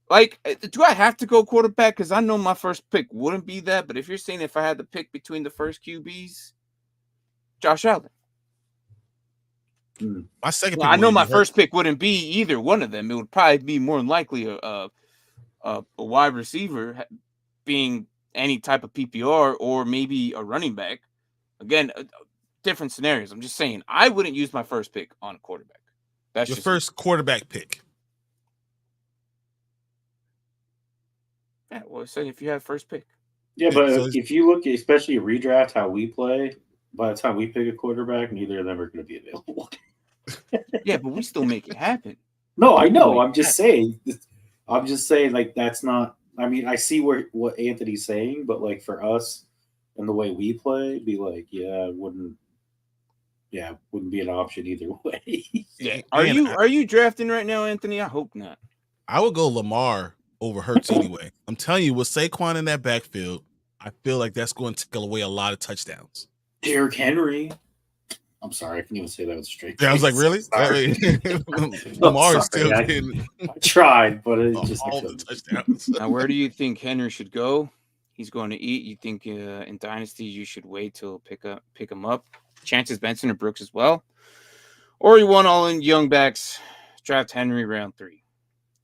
do I have to go quarterback? Because I know my first pick wouldn't be that. But if you're saying if I had to pick between the first QBs, Josh Allen. My second pick, I know my first pick wouldn't be either one of them. It would probably be more than likely a wide receiver, being any type of PPR, or maybe a running back. Again, different scenarios. I'm just saying I wouldn't use my first pick on a quarterback. That's your first quarterback pick. Yeah, well, say if you have first pick. Yeah, but if you look, especially redraft how we play, by the time we pick a quarterback, neither of them are going to be available. Yeah, but we still make it happen. No, I know. I'm just saying, that's not. I mean, I see what Anthony's saying, but for us and the way we play, be wouldn't be an option either way. Yeah. Are you drafting right now, Anthony? I hope not. I would go Lamar over Hurts anyway. I'm telling you, with Saquon in that backfield, I feel like that's going to take away a lot of touchdowns. Derrick Henry. I'm sorry, I couldn't even say that with a straight face. Yeah, I was like, really? Lamar is still getting. I tried, but it just all the touchdowns. Now, where do you think Henry should go? He's going to eat. You think in Dynasty you should wait till pick him up? Chances Benson or Brooks as well, or you want all in young backs? Draft Henry round 3.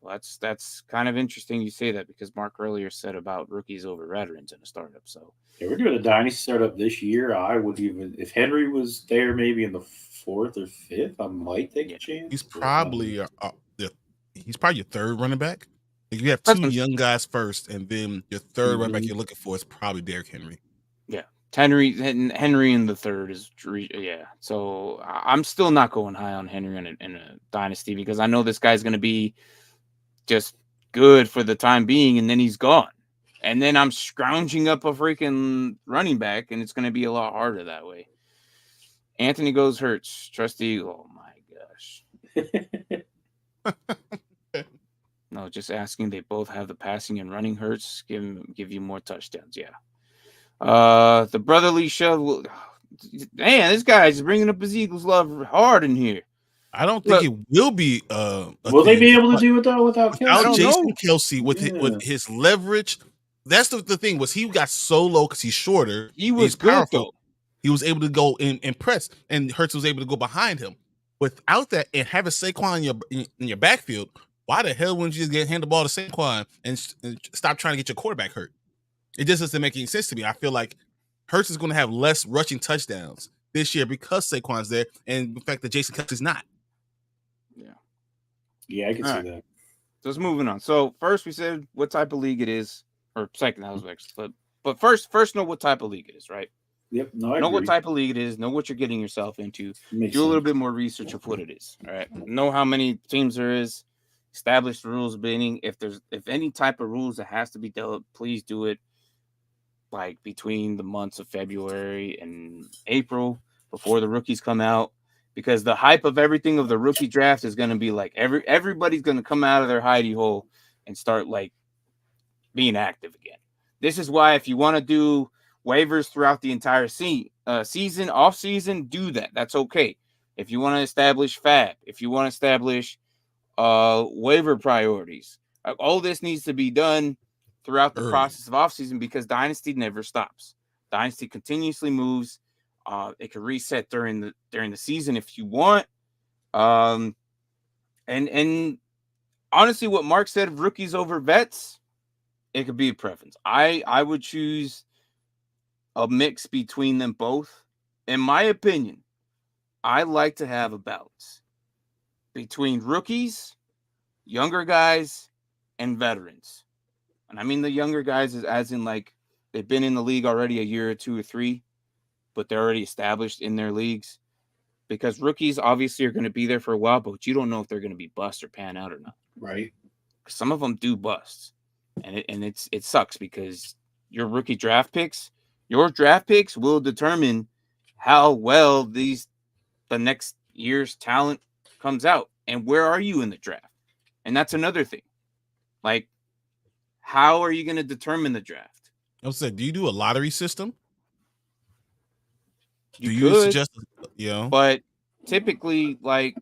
Well, that's kind of interesting you say that, because Mark earlier said about rookies over veterans in a startup. So we're doing a Dynasty startup this year. I would even, if Henry was there maybe in the 4th or 5th, I might take a chance. He's probably your third running back. You have 2 young guys first, and then your third running back you're looking for is probably Derrick Henry. Yeah, Henry in the 3rd is So I'm still not going high on Henry in a Dynasty, because I know this guy's going to be just good for the time being, and then he's gone. And then I'm scrounging up a freaking running back, and it's going to be a lot harder that way. Anthony goes Hurts. Trusty. Oh, my gosh. No, just asking. They both have the passing and running. Hurts give you more touchdowns. Yeah. The brotherly shove. Man, this guy's bringing up his Eagles love hard in here. I don't think it will be. Will they be able to do it though without Jason Kelsey with his leverage? That's the thing, was he got so low because he's shorter. He's powerful. Though. He was able to go and press, and Hurts was able to go behind him. Without that, and having Saquon in your backfield, why the hell wouldn't you just hand the ball to Saquon and stop trying to get your quarterback hurt? It just doesn't make any sense to me. I feel like Hurts is going to have less rushing touchdowns this year because Saquon's there, and the fact that Jason Kelsey's not. Yeah, I can see that. So let's moving on. So first we said what type of league it is, or second, that was next. But first know what type of league it is, right? Yep. No, I know agree. What type of league it is. Know what you're getting yourself into. Makes Do a little bit more research of what it is. All right. Know how many teams there is. Establish the rules of bidding. If any type of rules that has to be developed, please do it between the months of February and April, before the rookies come out. Because the hype of everything of the rookie draft is going to be everybody's going to come out of their hidey hole and start being active again. This is why if you want to do waivers throughout the entire season, off season, do that. That's okay. If you want to establish FAB, if you want to establish waiver priorities, all this needs to be done throughout the process of off season, because Dynasty never stops. Dynasty continuously moves. It can reset during the season if you want. And honestly, what Mark said, rookies over vets, it could be a preference. I would choose a mix between them both. In my opinion, I like to have a balance. between rookies, younger guys, and veterans. And I mean the younger guys is as in like they've been in the league already a year or 2 or 3, but they're already established in their leagues. Because rookies obviously are going to be there for a while, but you don't know if they're going to be bust or pan out or not. Right. Some of them do bust, and it sucks because your draft picks will determine how well the next year's talent comes out, and where are you in the draft? And that's another thing. Like, how are you going to determine the draft? I said, do you do a lottery system? You do could, you suggest, but typically, like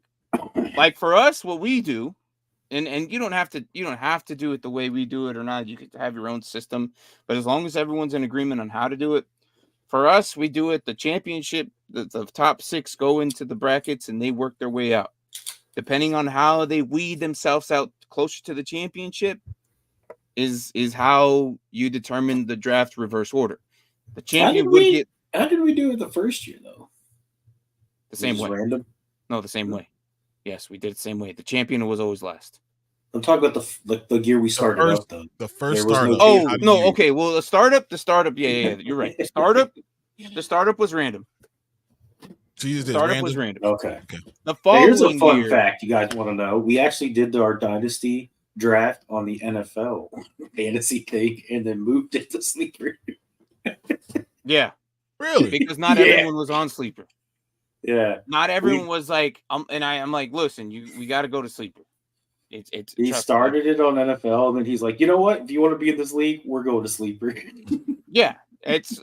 for us, what we do, and you don't have to do it the way we do it or not. You could have your own system, but as long as everyone's in agreement on how to do it, for us, we do it. The championship, the top 6 go into the brackets and they work their way out. Depending on how they weed themselves out closer to the championship, is how you determine the draft reverse order. The champion would get. How did we do it the first year though? The same way. Random? No, the same way. Yes, we did it the same way. The champion was always last. I'm talking about the year we started up though. The first startup. Okay. Well, the startup. Yeah. You're right. The startup was random. Was random. Okay. The following here's a fun fact you guys want to know. We actually did our dynasty draft on the NFL fantasy thing and then moved it to sleeper. Yeah. Really? Because not everyone was on sleeper. Yeah. Not everyone was like, and I'm like, listen, we got to go to sleeper. He started it on NFL, and then he's like, you know what? If you want to be in this league, we're going to sleeper. Yeah, it's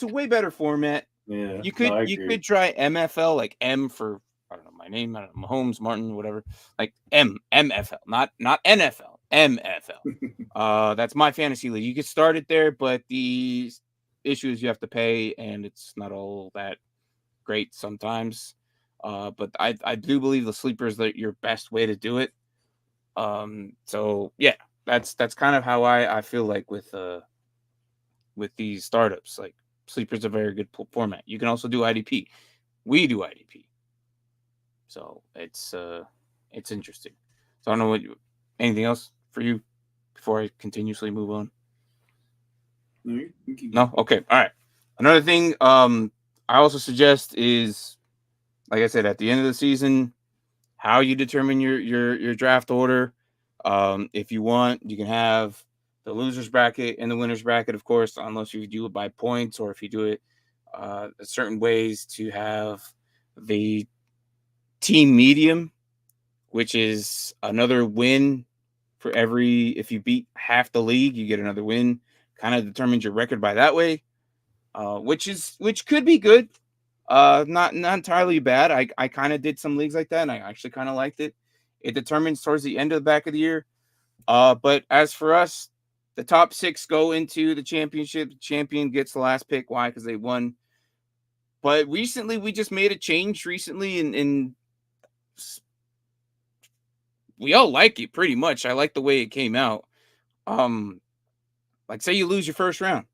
a way better format. Yeah, you could try MFL, like M for I don't know my name, I don't know, Mahomes, Martin, whatever, like MFL, not NFL, MFL. That's my fantasy league. You could start it there, but the issue is you have to pay, and it's not all that great sometimes. But I do believe the sleeper is your best way to do it. So yeah, that's kind of how I feel like with these startups. Like sleeper's a very good format. You can also do IDP. We do IDP. So it's interesting. So I don't know anything else for you before I continuously move on. No? Okay. All right. Another thing I also suggest is, like I said, at the end of the season, how you determine your draft order. If you want, you can have the losers bracket and the winners bracket, of course, unless you do it by points or if you do it certain ways to have the team medium, which is another win for if you beat half the league, you get another win. Kind of determines your record by that way, which could be good. Not entirely bad. I kind of did some leagues like that, and I actually kind of liked it. It determines towards the end of the back of the year. But as for us, the top 6 go into the championship. The champion gets the last pick. Why? Because they won. But recently, we just made a change recently, and we all like it pretty much. I like the way it came out. Like say you lose your first round.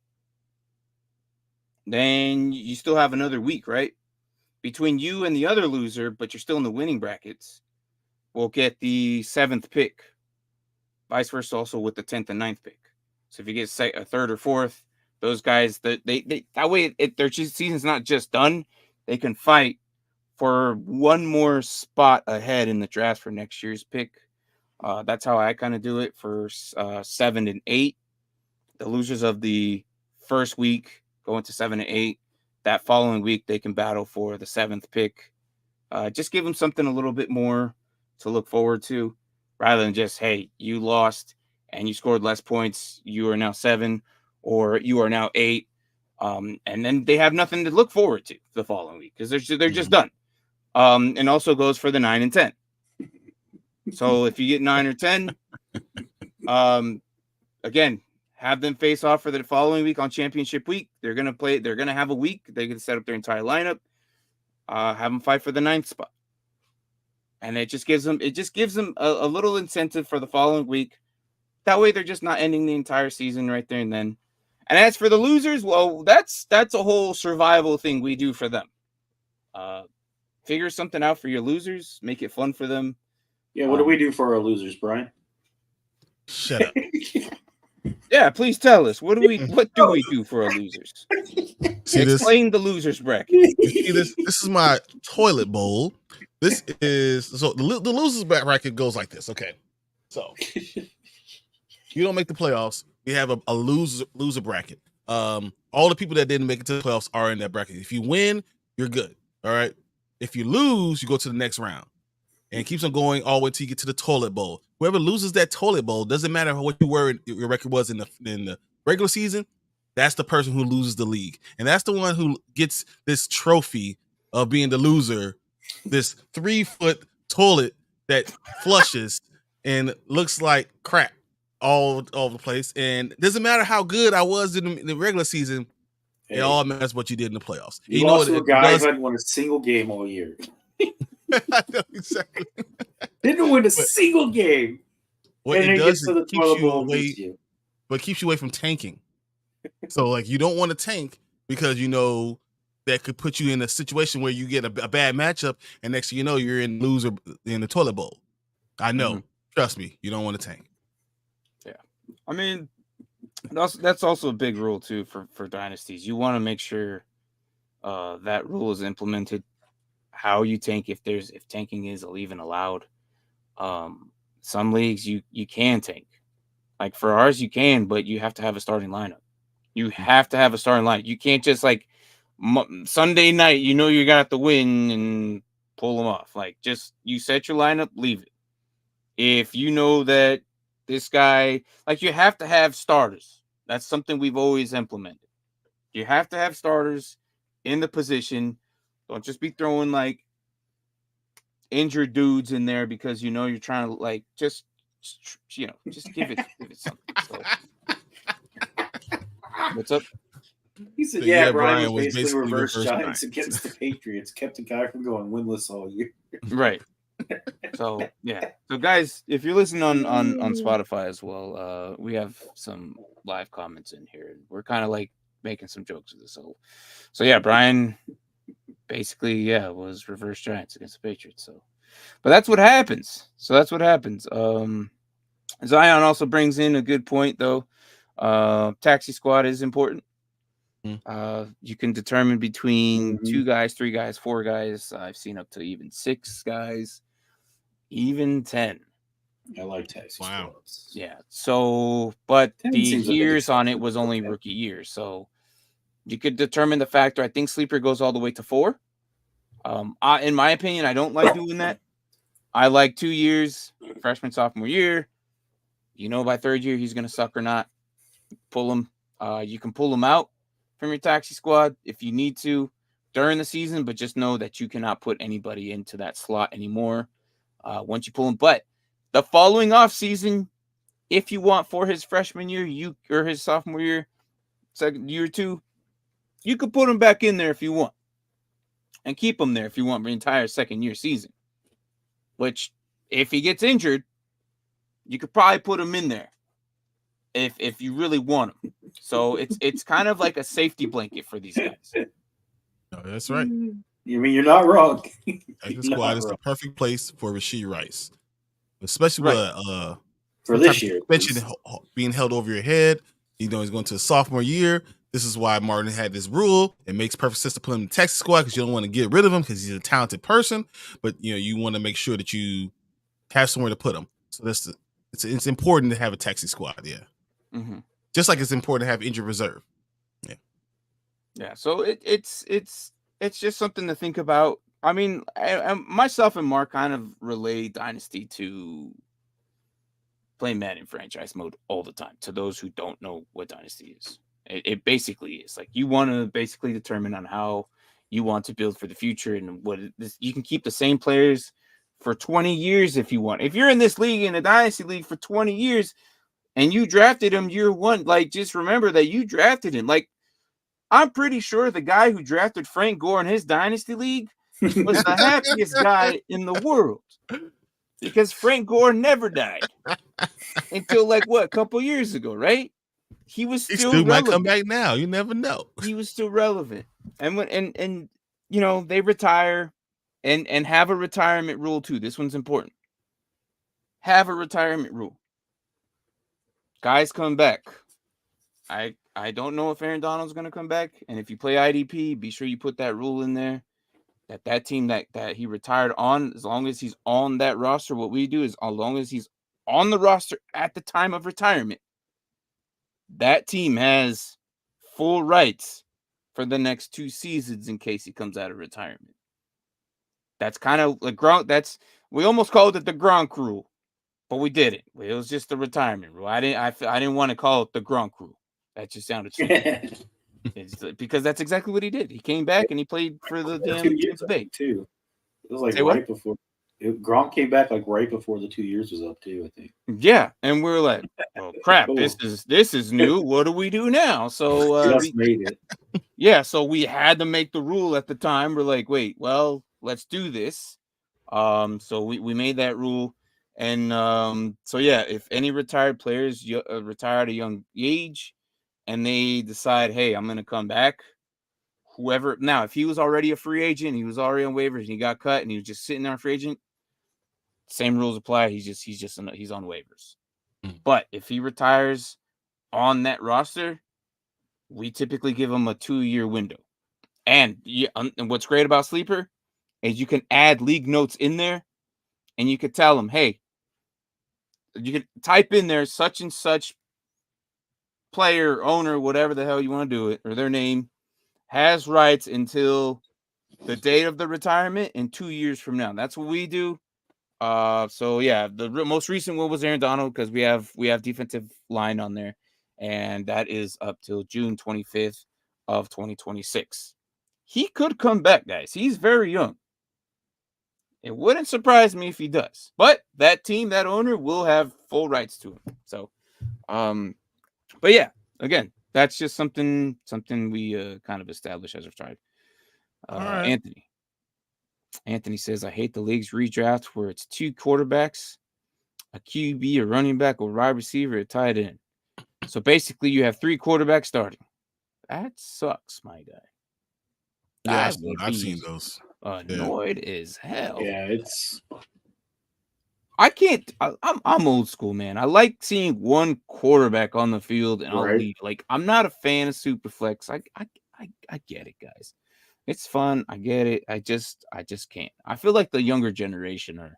Then you still have another week, right? Between you and the other loser, but you're still in the winning brackets, will get the 7th pick. Vice versa also with the 10th and 9th pick. So if you get a 3rd or 4th, those guys, that way their season's not just done. They can fight for one more spot ahead in the draft for next year's pick. That's how I kind of do it for 7 and 8. The losers of the first week go into 7 and 8. That following week, they can battle for the 7th pick. Just give them something a little bit more to look forward to, rather than just, hey, you lost and you scored less points. You are now 7, or you are now 8. And then they have nothing to look forward to the following week because they're just done. And also goes for the 9 and 10. So if you get 9 or 10, again, have them face off for the following week on championship week. They're going to play. They're going to have a week. They can set up their entire lineup, have them fight for the 9th spot. And it just gives them a little incentive for the following week. That way they're just not ending the entire season right there and then. And as for the losers, well, that's a whole survival thing we do for them. 50 figure something out for your losers. Make it fun for them. Yeah, what do we do for our losers, Bryan? Shut up. Yeah, please tell us. What do we do for our losers? See this? Explain the losers bracket. You see this? This is my toilet bowl. This is so the losers bracket goes like this. Okay, so you don't make the playoffs. We have a loser bracket. All the people that didn't make it to the playoffs are in that bracket. If you win, you're good. All right. If you lose, you go to the next round, and it keeps on going all the way till you get to the toilet bowl. Whoever loses that toilet bowl, doesn't matter what you were your record was in the regular season. That's the person who loses the league, and that's the one who gets this trophy of being the loser. This 3-foot toilet that flushes and looks like crap all the place, and it doesn't matter how good I was in the regular season. Hey, it all matters what you did in the playoffs. You know what? A guy who hadn't won a single game all year. I know exactly. Didn't win a single game. What it does is it keeps you away, but keeps you away from tanking. So, like, you don't want to tank because you know that could put you in a situation where you get a bad matchup, and next thing you know, you're in loser in the toilet bowl. I know. Mm-hmm. Trust me, you don't want to tank. Yeah, I mean, that's also a big rule too for dynasties. You want to make sure that rule is implemented. How you tank, if tanking is even allowed. Some leagues you can tank. Like for ours, you can, but you have to have a starting lineup. You have to have a starting lineup. You can't just like Sunday night, you know you're gonna have to win and pull them off. Like just you set your lineup, leave it. If you know that this guy, like you have to have starters. That's something we've always implemented. You have to have starters in the position. Don't just be throwing like injured dudes in there because you know you're trying to like just give it something. So. What's up? He said, "Yeah, Bryan was basically reverse Giants against the Patriots, kept the guy from going winless all year." Right. So yeah. So guys, if you're listening on Spotify as well, we have some live comments in here, and we're kind of like making some jokes with this. So yeah, Bryan basically was reverse Giants against the Patriots. So, but that's what happens. Zion also brings in a good point though. Taxi squad is important. You can determine between 2 guys, 3 guys, 4 guys. I've seen up to even 6 guys, even 10. I like taxi squads. Yeah. So, but the years on it was only rookie years. So you could determine the factor. I think sleeper goes all the way to 4. In my opinion, I don't like doing that. I like 2 years, freshman, sophomore year. You know, by 3rd year, he's going to suck or not. Pull him. You can pull him out from your taxi squad if you need to during the season, but just know that you cannot put anybody into that slot anymore once you pull him. But the following off season, if you want for his freshman year, or his sophomore year, second year 2, you could put him back in there if you want, and keep him there if you want the entire second year season. Which, if he gets injured, you could probably put him in there. If you really want them. So it's kind of like a safety blanket for these guys. No, that's right. You mean you're not wrong. The squad is the perfect place for Rashee Rice. Especially with for this year. Being held over your head. You know he's going to a sophomore year. This is why Martin had this rule. It makes perfect sense to put him in the Texas squad because you don't want to get rid of him because he's a talented person. But you know, you want to make sure that you have somewhere to put him. So it's important to have a taxi squad, Mm-hmm. Just like it's important to have injured reserve. Yeah. So it's just something to think about. I mean, I myself and Mark kind of relate Dynasty to playing Madden Franchise mode all the time. To those who don't know what Dynasty is, it basically is like you want to basically determine on how you want to build for the future and you can keep the same players for 20 years if you want. If you're in this league, in a Dynasty league for 20 years. And you drafted him year 1, like just remember that you drafted him. Like I'm pretty sure the guy who drafted Frank Gore in his Dynasty League was the happiest guy in the world because Frank Gore never died until like a couple years ago, right? He still might come back now. You never know. He was still relevant, and when and you know they retire, and have a retirement rule too. This one's important. Have a retirement rule. Guys come back. I don't know if Aaron Donald's going to come back, and if you play IDP, be sure you put that rule in there that team that he retired on, as long as he's on that roster, what we do is as long as he's on the roster at the time of retirement, that team has full rights for the next 2 seasons in case he comes out of retirement. That's kind of like Gronk. We almost called it the Gronk rule, but we didn't. It was just the retirement rule. I didn't want to call it the Gronk rule. That just sounded stupid. Because that's exactly what he did. He came back and he played for the damn 2 years Tampa Bay too. It was like right before Gronk came back, like right before the 2 years was up too, I think. Yeah, and we're like, "Oh crap! Cool. This is new. What do we do now?" So just made it. Yeah, so we had to make the rule at the time. We're like, wait, well, let's do this. So we made that rule, and so yeah, if any retired players retire at a young age, and they decide, hey, I'm gonna come back. Whoever now, if he was already a free agent, he was already on waivers, and he got cut, and he was just sitting there free agent. Same rules apply. He's on waivers. But if he retires on that roster, we typically give him a 2-year window. And what's great about Sleeper is you can add league notes in there, and you could tell them, hey, you can type in there such and such player, owner, whatever the hell you want to do it, or their name has rights until the date of the retirement in 2 years from now. That's what we do. So yeah, the most recent one was Aaron Donald because we have defensive line on there, and that is up till June 25th of 2026. He could come back, guys. He's very young. It wouldn't surprise me if he does, but that team, that owner will have full rights to him. So, but yeah, again, that's just something we kind of established as we've tried. Right. Anthony says, I hate the league's redraft where it's 2 quarterbacks, a QB, a running back, a wide receiver, a tight end. So basically you have 3 quarterbacks starting. That sucks, my guy. Yeah, I've seen those. Annoyed as hell. Yeah, it's. I can't. I'm old school, man. I like seeing one quarterback on the field, and I'll leave. Like, I'm not a fan of Superflex. I get it, guys. It's fun. I get it. I just can't. I feel like the younger generation are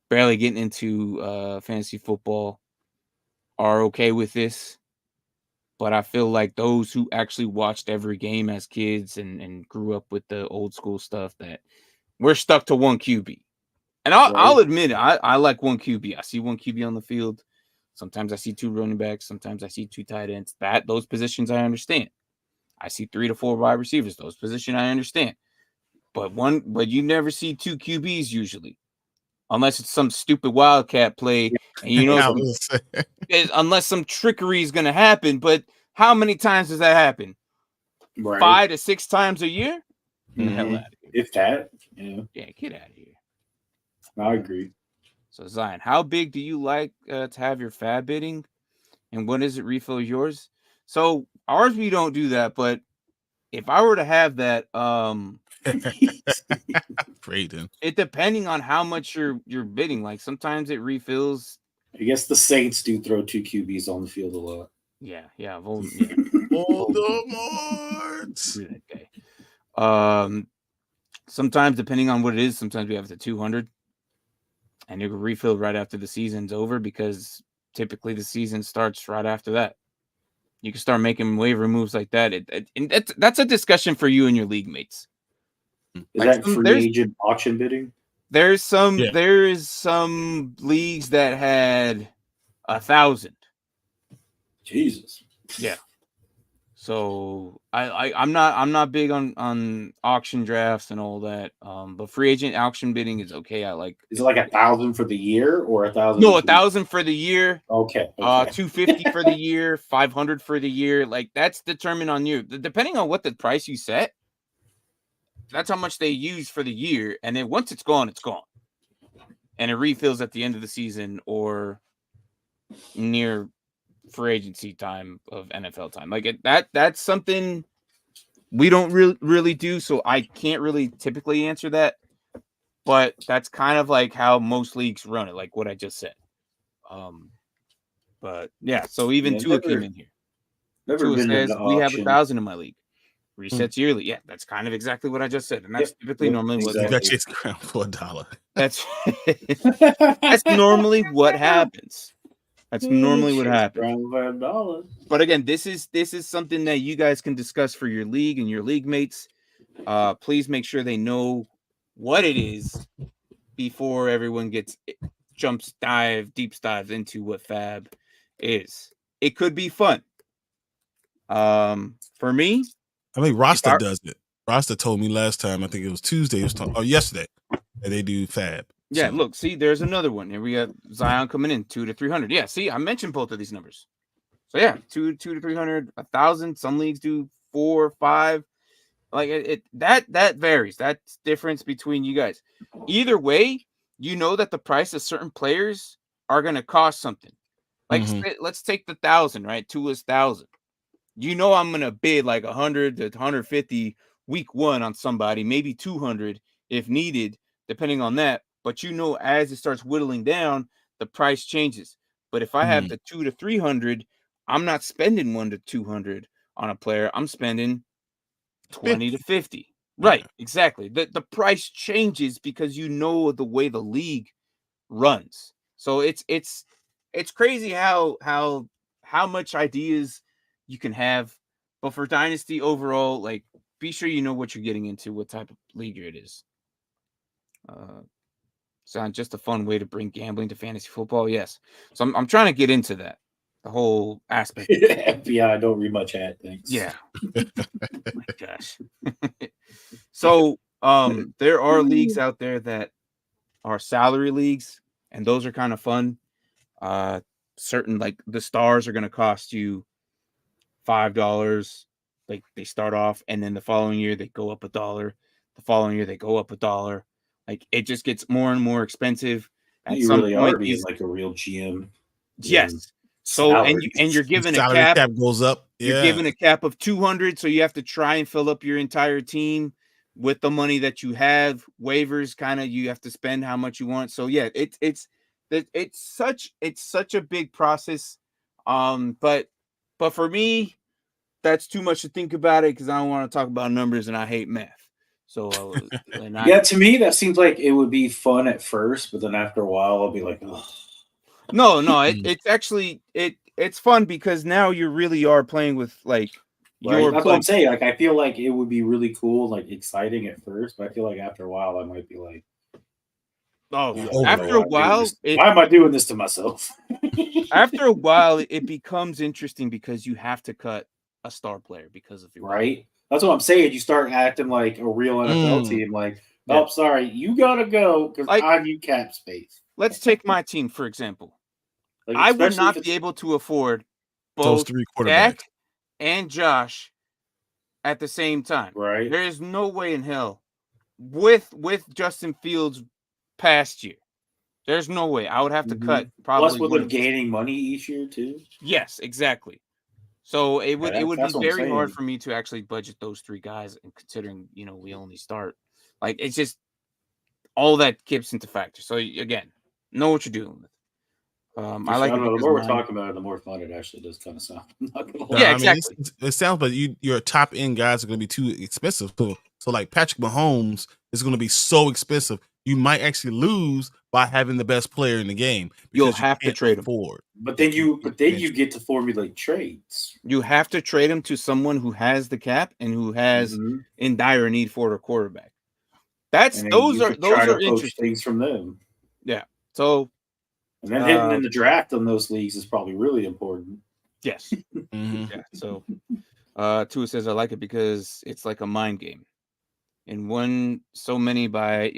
barely getting into fantasy football are okay with this. But I feel like those who actually watched every game as kids and grew up with the old school stuff, that we're stuck to one QB. And I'll admit it. I like one QB. I see one QB on the field. Sometimes I see 2 running backs. Sometimes I see 2 tight ends. Those positions I understand. I see 3 to 4 wide receivers. Those positions I understand. But you never see 2 QBs usually, unless it's some stupid wildcat play, and unless some trickery is going to happen. But how many times does that happen? Right. 5 to 6 times a year? Mm-hmm. The hell out of here. If that, yeah. Yeah, get out of here. I agree. So Zion, how big do you like to have your fab bidding, and when does it refill yours? So ours, we don't do that, but if I were to have that, it depending on how much you're bidding. Like sometimes it refills. I guess the Saints do throw 2 QBs on the field a lot. Yeah. Okay. Sometimes depending on what it is, sometimes we have the 200, and it will refill right after the season's over because typically the season starts right after that. You can start making waiver moves like that. And that's a discussion for you and your league mates. Is that free agent auction bidding? There is some leagues that had 1,000. Jesus. Yeah. So I'm not big on auction drafts and all that. But free agent auction bidding is okay. Is it like 1,000 for the year or 1,000? No, 1,000 for the year. Okay. 250 for the year, 500 for the year. Like that's determined on you. Depending on what the price you set, that's how much they use for the year. And then once it's gone, it's gone. And it refills at the end of the season or near free agency time of NFL time. Like that's something we don't really do. So I can't really typically answer that. but that's kind of like how most leagues run it, like what I just said. But yeah, so even Tua came in here. Never Tua been says into we have auction. 1,000 in my league. Resets yearly. Yeah, that's kind of exactly what I just said, and that's typically normally what You got Chase Crown for $1. that's that's normally what happens. That's normally what happens. But again, this is something that you guys can discuss for your league and your league mates. Please make sure they know what it is before everyone gets deep dives into what Fab is. It could be fun. For me, I mean, Rasta does it. Rasta told me last time, I think it was Tuesday, yesterday, that they do Fab. Yeah, look, see, there's another one. Here we have Zion coming in 200 to 300. Yeah, see, I mentioned both of these numbers. So yeah, 200 to 300, 1,000. Some leagues do 4 or 5. Like that varies. That's difference between you guys. Either way, you know that the price of certain players are going to cost something. Like let's take the 1,000, right? Two is 1,000. You know I'm going to bid like 100 to 150 week 1 on somebody, maybe 200 if needed, depending on that. But you know, as it starts whittling down, the price changes. But if I have the 200 to 300, I'm not spending 100 to 200 on a player. I'm spending 20 to 50. Right, exactly. The price changes because you know the way the league runs. So it's crazy how much ideas you can have. But for Dynasty overall, like, be sure you know what you're getting into, what type of league it is. Sounds just a fun way to bring gambling to fantasy football. Yes. So I'm trying to get into that. The whole aspect. FBI, I don't read much ad things. Yeah. Oh my gosh. So there are leagues out there that are salary leagues, and those are kind of fun. Certain, like, the stars are going to cost you $5. Like, they start off, and then the following year they go up $1. The following year they go up $1. Like, it just gets more and more expensive. At you some really point, are being like a real GM. Yes. So and you're given a salary cap goes up. You're given a cap of 200, so you have to try and fill up your entire team with the money that you have. Waivers, kind of, you have to spend how much you want. So yeah, it's such a big process. But for me, that's too much to think about it because I don't want to talk about numbers and I hate math. So yeah, to me that seems like it would be fun at first, but then after a while I'll be like, ugh. No, it's actually it's fun because now you really are playing with, like, right. That's what I'm saying. Like, I feel like it would be really cool, like exciting at first, but I feel like after a while I might be like, after a while, why am I doing this to myself? After a while, it becomes interesting because you have to cut a star player because of your right. That's what I'm saying. You start acting like a real NFL team. Like, oh, sorry, you gotta go because I need cap space. Let's take my team for example. Like, I would not be able to afford both those 3 quarterbacks Dak and Josh at the same time. Right. There is no way in hell with Justin Fields past year. There's no way. I would have to cut probably. Plus, with them gaining money each year too. Yes, exactly. So it would be very hard for me to actually budget those 3 guys, and considering we only start, like, it's just all that kicks into factor. So again, know what you're dealing with. I like it. The more we're talking about it, the more fun it actually does kind of sound. Yeah, exactly. I mean, it sounds, but your top end guys are going to be too expensive. So like Patrick Mahomes is going to be so expensive, you might actually lose by having the best player in the game. You'll have to trade him. But then you get to formulate trades. You have to trade him to someone who has the cap and who has in dire need for a quarterback. Those are interesting things from them. Yeah. So. And then hitting in the draft on those leagues is probably really important. Yes. Yeah. So, Tua says, I like it because it's like a mind game. And won so many by,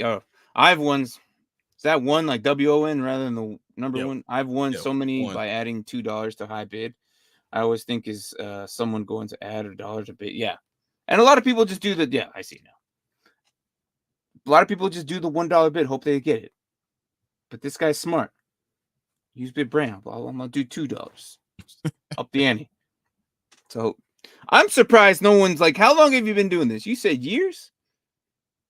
I've won, is that one like WON rather than the number one? I've won so many by adding $2 to high bid. I always think is someone going to add $1 to bid. Yeah. And a lot of people just do I see now. A lot of people just do the $1 bid, hope they get it. But this guy's smart. Use bid Bryan. Well, I'm gonna do $2. Up the ante. So I'm surprised no one's like, how long have you been doing this? You said years?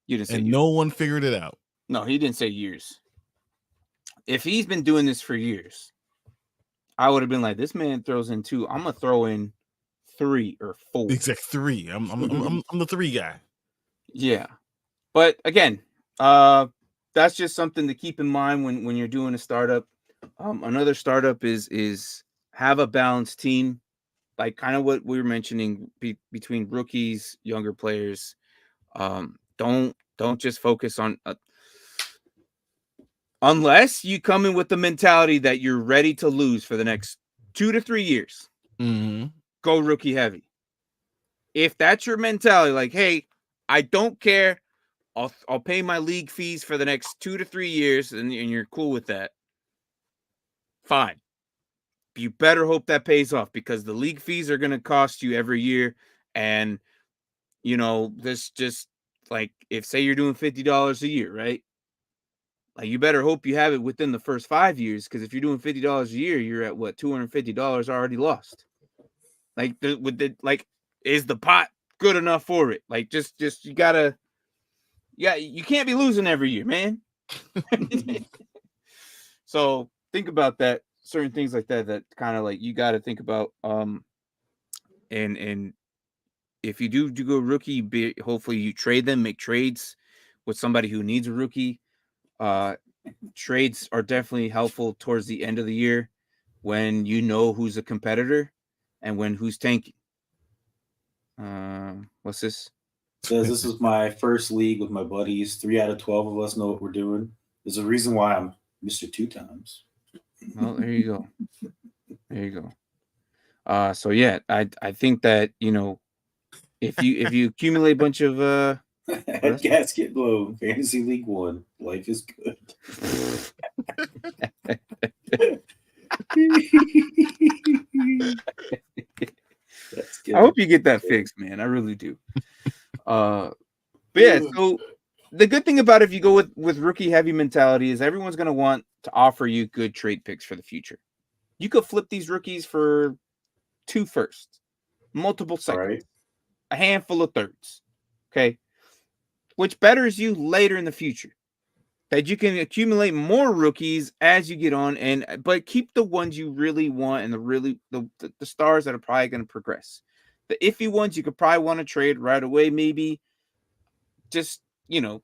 You didn't say and years. No one figured it out. No, he didn't say years. If he's been doing this for years, I would have been like, this man throws in 2. I'm gonna throw in 3 or 4. Exact 3. I'm the 3 guy. Yeah, but again, that's just something to keep in mind when you're doing a startup. Another startup is have a balanced team, like kind of what we were mentioning between rookies, younger players. Don't just focus on unless you come in with the mentality that you're ready to lose for the next 2 to 3 years. Mm-hmm. Go rookie heavy. If that's your mentality, like, hey, I don't care. I'll pay my league fees for the next 2 to 3 years, and you're cool with that. Fine. You better hope that pays off, because the league fees are going to cost you every year. And, this just like, if say you're doing $50 a year, right? Like, you better hope you have it within the first 5 years, because if you're doing $50 a year, you're at what, $250 already lost. Like, is the pot good enough for it? Like, just you gotta, you can't be losing every year, man. So think about that. Certain things like that kind of like you got to think about. And if you do go rookie, hopefully you trade them, make trades with somebody who needs a rookie. Trades are definitely helpful towards the end of the year when you know who's a competitor and when who's tanking. What's this? Says this is my first league with my buddies. 3 out of 12 of us know what we're doing. There's a reason why I'm Mr. 2 times. Well, there you go. There you go. So yeah, I think that, if you accumulate a bunch of Gasket blown, Fantasy League 1. Life is good. I hope you get that fixed, man. I really do. But yeah, so the good thing about if you go with rookie heavy mentality is everyone's going to want to offer you good trade picks for the future. You could flip these rookies for 2 firsts, multiple seconds, right, a handful of thirds. Okay. Which betters you later in the future. That you can accumulate more rookies as you get on, but keep the ones you really want and the stars that are probably going to progress. The iffy ones you could probably want to trade right away, maybe. Just it's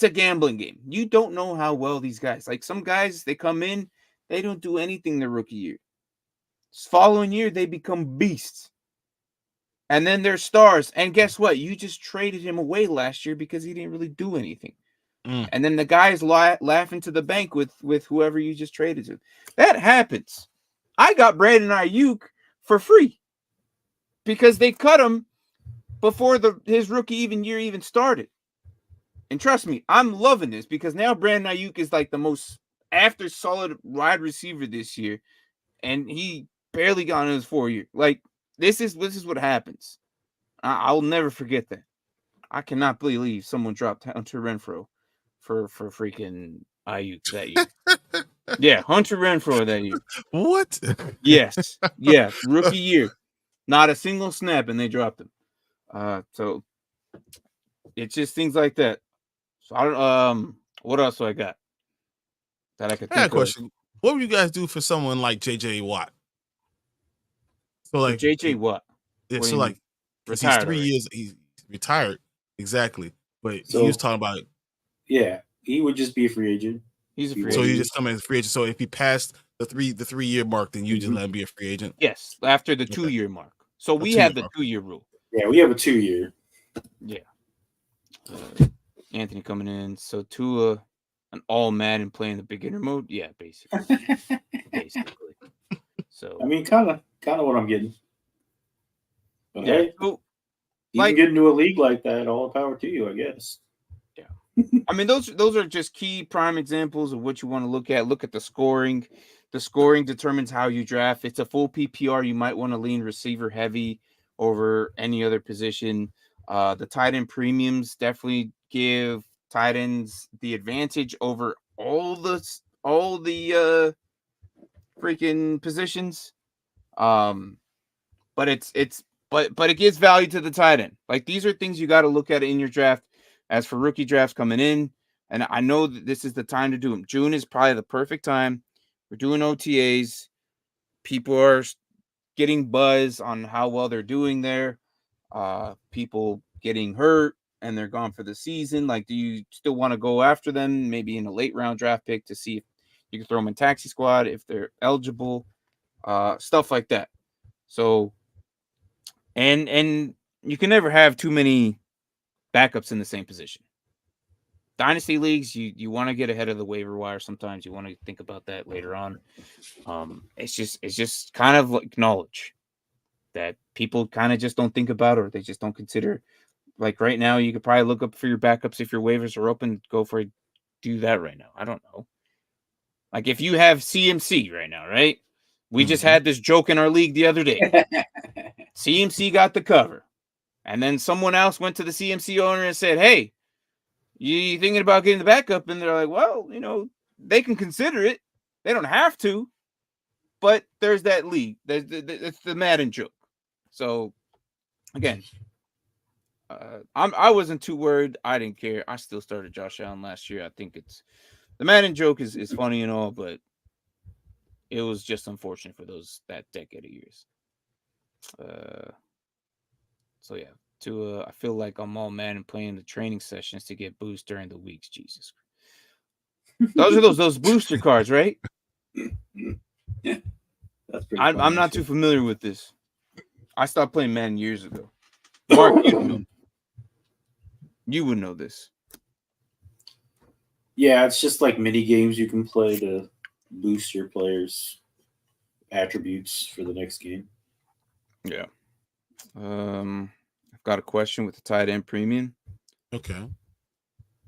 a gambling game. You don't know how well these guys, like some guys, they come in, they don't do anything their rookie year. Following year, they become beasts. And then they're stars. And guess what? You just traded him away last year because he didn't really do anything. And then the guys laughing to the bank with whoever you just traded to. That happens. I got Brandon Ayuk for free because they cut him before his rookie year even started. And trust me, I'm loving this because now Brandon Ayuk is like the most after solid wide receiver this year, and he barely got in his 4 year. Like this is what happens. I'll never forget that. I cannot believe someone dropped Hunter Renfrow for freaking Ayuk that year. Yeah, Hunter Renfrow that year. What? Yes, rookie year, not a single snap, and they dropped him. So it's just things like that. So I don't. What else do I got that I could think I had a question. What would you guys do for someone like JJ Watt? So like JJ Watt. Yeah, What do so you like mean? because Retired he's 3 already. years, he's retired exactly. But So- he was talking about it. Yeah, he would just be a free agent. He's a free So agent. he just come as a free agent. So if he passed the 3 year mark, then you just let him be a free agent. Yes, after the 2 year mark. So we have the 2 year rule. Yeah, we have a 2 year. Yeah. Anthony coming in. So Tua, an all Madden playing the beginner mode. Yeah, basically. So I mean, kind of what I'm getting. But yeah. hey, So, you can get into a league like that. All the power to you, I guess. I mean, those are just key prime examples of what you want to look at. Look at the scoring. The scoring determines how you draft. It's a full PPR. You might want to lean receiver heavy over any other position. The tight end premiums definitely give tight ends the advantage over all the freaking positions. But it gives value to the tight end. Like these are things you got to look at in your draft. As for rookie drafts coming in, And I know that this is the time to do them. June is probably the perfect time. We're doing OTAs. People are getting buzz on how well they're doing there. People getting hurt and they're gone for the season. Like, do you still want to go after them? Maybe in a late round draft pick to see if you can throw them in taxi squad if they're eligible. Stuff like that. So, and you can never have too many backups in the same position. Dynasty leagues, you want to get ahead of the waiver wire. Sometimes you want to think about that later on. It's just kind of like knowledge that people kind of just don't think about, or they just don't consider. Like right now, you could probably look up for your backups if your waivers are open. Go for it. Do that right now. I don't know. Like if you have CMC right now, right? We just had this joke in our league the other day. CMC got the cover, and then someone else went to the CMC owner and said, "Hey, you thinking about getting the backup?" And they're like, "Well, they can consider it. They don't have to, but there's that league. It's the Madden joke." So again, I wasn't too worried. I didn't care. I still started Josh Allen last year. I think it's the Madden joke is funny and all, but it was just unfortunate for that decade of years. So yeah, I feel like I'm all mad and playing the training sessions to get boosts during the weeks. Jesus, those are those booster cards, right? Yeah, that's pretty. I'm not too familiar with this. I stopped playing Madden years ago. Mark, you would know this. Yeah, it's just like mini games you can play to boost your players' attributes for the next game. Yeah. I've got a question with the tight end premium. Okay.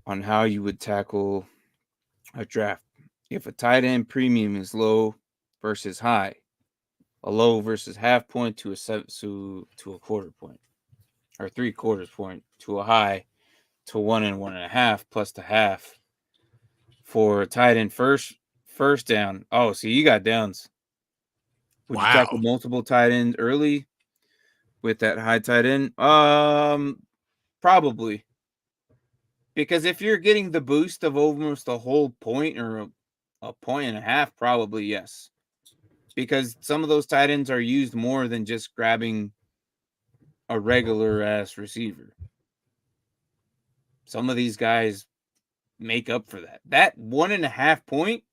On how you would tackle a draft. If a tight end premium is low versus high, a low versus half point to a quarter point, or 3/4 point to a high to 1 and 1.5 plus the half for a tight end first down. Oh, see, you got downs. Would you tackle multiple tight ends early with that high tight end? Probably. Because if you're getting the boost of almost a whole point or a point and a half, probably yes. Because some of those tight ends are used more than just grabbing a regular ass receiver. Some of these guys make up for that. That 1.5 point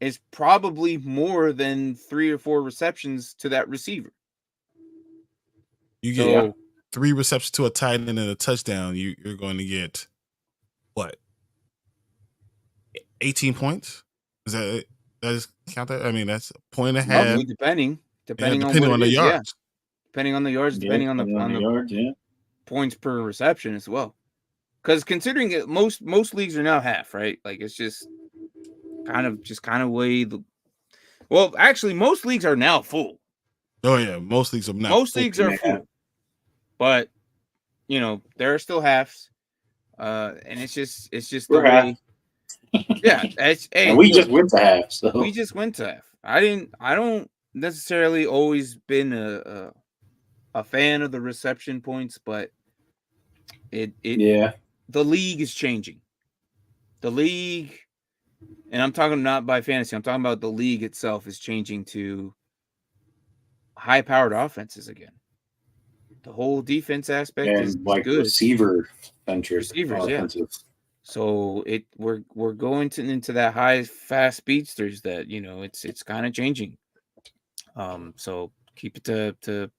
is probably more than 3 or 4 receptions to that receiver. You get 3 receptions to a tight end and a touchdown. You're going to get what? 18 points? Is that count that? I mean, that's a point and a half. Probably, depending on the yards. Yeah. Depending on the yards, depending on the yards, points per reception as well. Because considering it, most leagues are now half, right? Like it's just kind of way the. Well, actually, most leagues are now full. Oh yeah, most leagues are now. Most leagues are full, but there are still halves, and it's just the way. Yeah, and we just went to half. So we just went to half. I don't necessarily always been a fan of the reception points, but the league is changing. The league, and I'm talking not by fantasy, I'm talking about the league itself is changing to high-powered offenses again. The whole defense aspect is like good. Receivers, yeah. So we're going into that high fast speedsters that it's kind of changing. So keep it to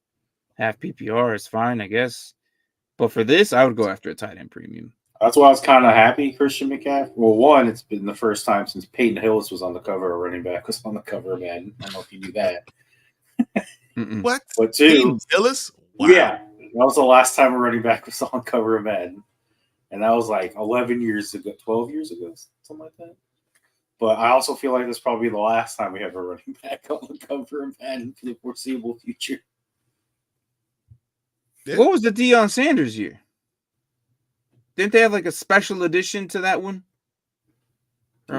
half PPR is fine, I guess. But for this, I would go after a tight end premium. That's why I was kind of happy Christian McCaffrey. Well, one, it's been the first time since Peyton Hillis was on the cover, or running back was on the cover of Madden. I don't know if you knew that. What? But two, Peyton Hillis? Wow. Yeah, that was the last time a running back was on the cover of Madden. And that was like 11 years ago, 12 years ago, something like that. But I also feel like this is probably the last time we have a running back on the cover of Madden for the foreseeable future. Yeah. What was the Deion Sanders year? Didn't they have like a special edition to that one? Or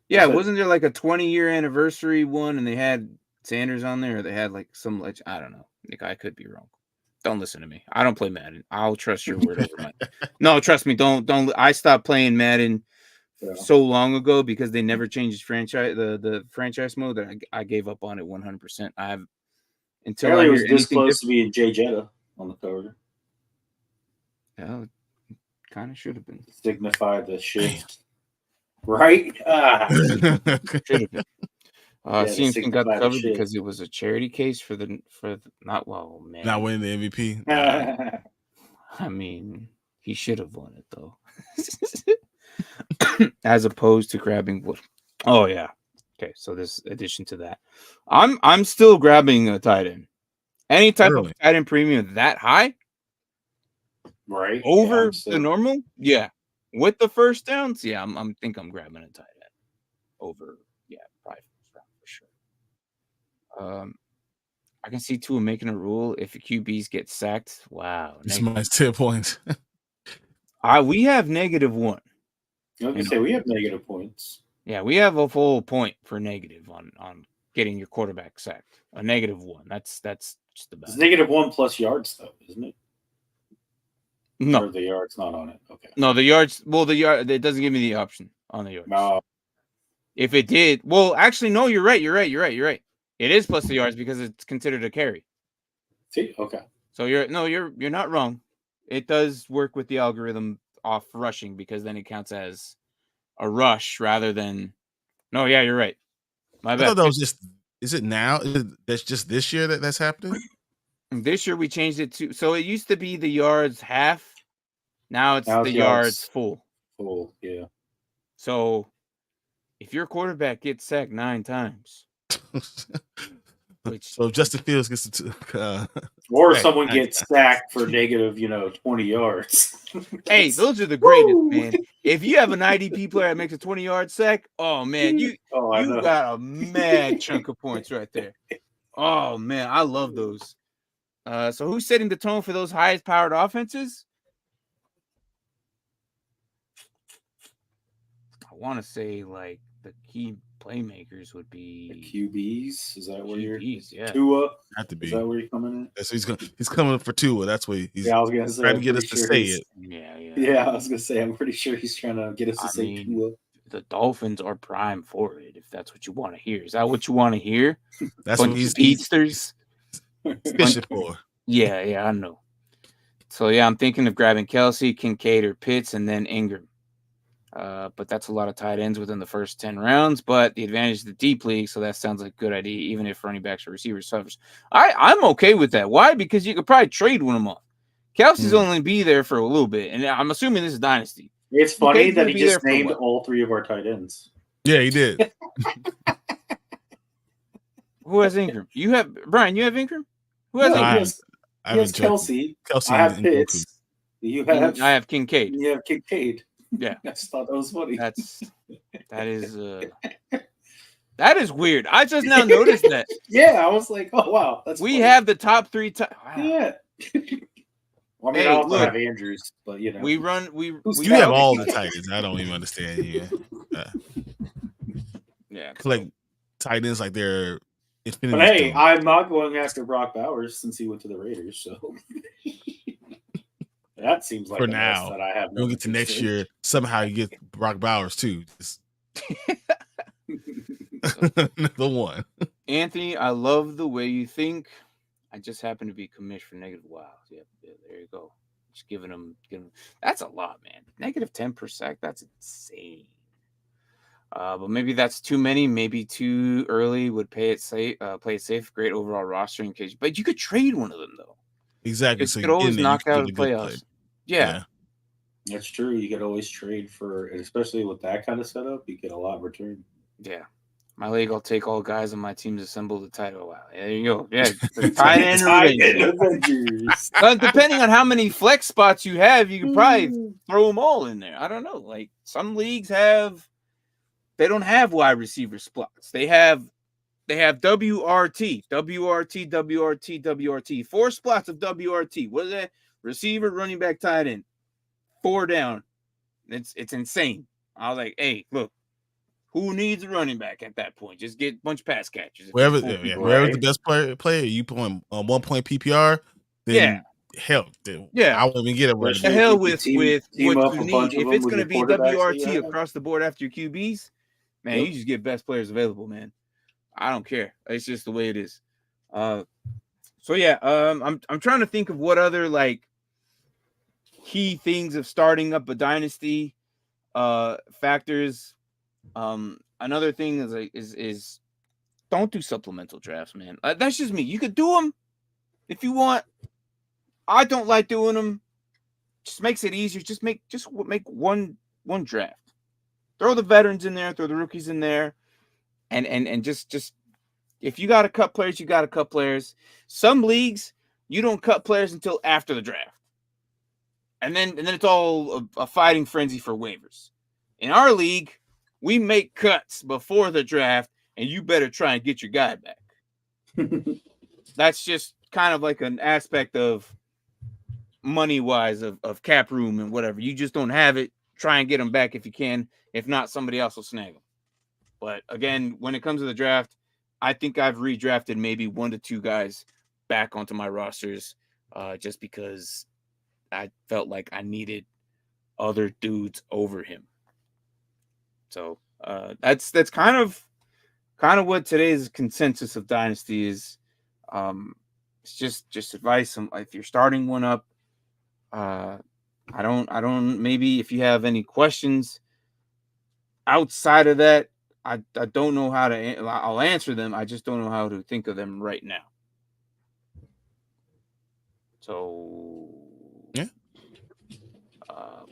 yeah, wasn't there like a 20-year anniversary one and they had Sanders on there, or they had like some I don't know. Nick, I could be wrong. Don't listen to me. I don't play Madden. I'll trust your word over mine. No, trust me. Don't. I stopped playing Madden so long ago because they never changed the franchise mode that I gave up on it 100%. I have until Apparently I it hear was this anything close different. to being Jay Jetta on the cover. Yeah, kind of should have been. Signify the shift. Right? Should have been. CMC got the signify the cover shift. because it was a charity case for the not well, man. Not winning the MVP. Nah. I mean, he should have won it though, as opposed to grabbing what? Oh yeah. Okay, so this addition to that, I'm still grabbing a tight end. Any type of tight end premium that high, right? over the normal, yeah. With the first downs, yeah, I'm grabbing a tight end over, yeah, probably first round for sure. I can see Tua making a rule if QBs get sacked. Wow, this might 10 points. We have -1. I was gonna say we have negative points. Yeah, we have a full point for negative on getting your quarterback sacked. A -1. That's just about. It's -1 plus yards though, isn't it? No, or the yards not on it. Okay. No, the yards. Well, the yard. It doesn't give me the option on the yards. No. If it did, well, actually, no. You're right. It is plus the yards because it's considered a carry. See, okay. So you're not wrong. It does work with the algorithm off rushing because then it counts as a rush rather than. No, yeah, you're right. My bad. I thought that was just. Is it now? That's just this year that's happening. This year we changed it to. So it used to be the yards half. Now it's the yards full. Full, yeah. So if your quarterback gets sacked 9 times. So if Justin Fields gets or someone gets sacked for negative, 20 yards. Hey, those are the greatest, man. If you have an IDP player that makes a 20-yard sack, oh man, you got a mad chunk of points right there. Oh man, I love those. So who's setting the tone for those highest powered offenses? I want to say like the key playmakers would be the QBs. Is that where you're? Yeah. Tua. Have to be. Is that where you're coming in? So he's coming for Tua. That's what he's. I was gonna say. Trying to get us to say it. Yeah, I was gonna say. I'm pretty sure he's trying to get us to say Tua. The Dolphins are prime for it. If that's what you want to hear, is that what you want to hear? That's what he's speedsters fishing for. Yeah, I know. So yeah, I'm thinking of grabbing Kelsey, Kincaid, or Pitts, and then Ingram. But that's a lot of tight ends within the first 10 rounds. But the advantage is the deep league, so that sounds like a good idea, even if running backs or receivers suffers. I'm okay with that. Why? Because you could probably trade one of them off. Kelsey's only be there for a little bit, and I'm assuming this is Dynasty. It's funny that he just named all 3 of our tight ends. Yeah, he did. Who has Ingram? You have Bryan. You have Ingram. Who has Ingram? He has Kelsey. Kelsey. I have Pitts. I have Kincaid. You have Kincaid. Yeah, I just thought that was funny. That is weird. I just now noticed that. Yeah, I was like, oh wow, we have the top 3. Wow. Yeah. Well, I mean, I also have Andrews, but we you have all the Titans. I don't even understand you. Yeah, like tight ends like they're. But hey, I'm not going after Brock Bowers since he went to the Raiders, so. That seems like for now. that I have. We'll get to next year. Somehow you get Brock Bowers too. The one. Anthony, I love the way you think. I just happen to be commissioned for negative. Wow. Yeah, there you go. Just giving them. That's a lot, man. -10 per sack. That's insane. But maybe that's too many. Maybe too early. Would play it safe. Great overall roster in case. But you could trade one of them though. Exactly. So you could always knock out the playoffs. Yeah. That's true. You could always trade for, especially with that kind of setup, you get a lot of return. Yeah. My league, I'll take all guys on my teams assemble the title. Wow. There you go. Yeah. The tight end Avengers. But depending on how many flex spots you have, you could probably throw them all in there. I don't know. Like some leagues they don't have wide receiver spots. They have WRT, WRT, WRT, WRT. 4 spots of WRT. What is that? Receiver, running back, tight end. 4 down. It's insane. I was like, hey, look, who needs a running back at that point? Just get a bunch of pass catchers. Wherever's the best player, you put on 1 point PPR, then hell, Yeah. I won't even get it right. The hell with team what up you a need. bunch of If them it's with going to your be quarterbacks that WRT you have. across the board after your QBs, man, you just get best players available, man. I don't care. It's just the way it is. So yeah, I'm trying to think of what other like key things of starting up a dynasty factors. Another thing is like is don't do supplemental drafts, man. That's just me. You could do them if you want. I don't like doing them. Just makes it easier. Just make one draft. Throw the veterans in there, throw the rookies in there, and just if you got to cut players, you got to cut players. Some leagues you don't cut players until after the draft, and then it's all a fighting frenzy for waivers. In our league, we make cuts before the draft, and you better try and get your guy back. That's just kind of like an aspect of money wise of cap room and whatever. You just don't have it. Try and get them back if you can. If not, somebody else will snag them. But again, when it comes to the draft, I think I've redrafted maybe 1 to 2 guys back onto my rosters just because I felt like I needed other dudes over him. So that's kind of what today's consensus of Dynasty is. It's just advice. If you're starting one up, I don't. Maybe if you have any questions outside of that, I don't know how to. I'll answer them. I just don't know how to think of them right now. So yeah.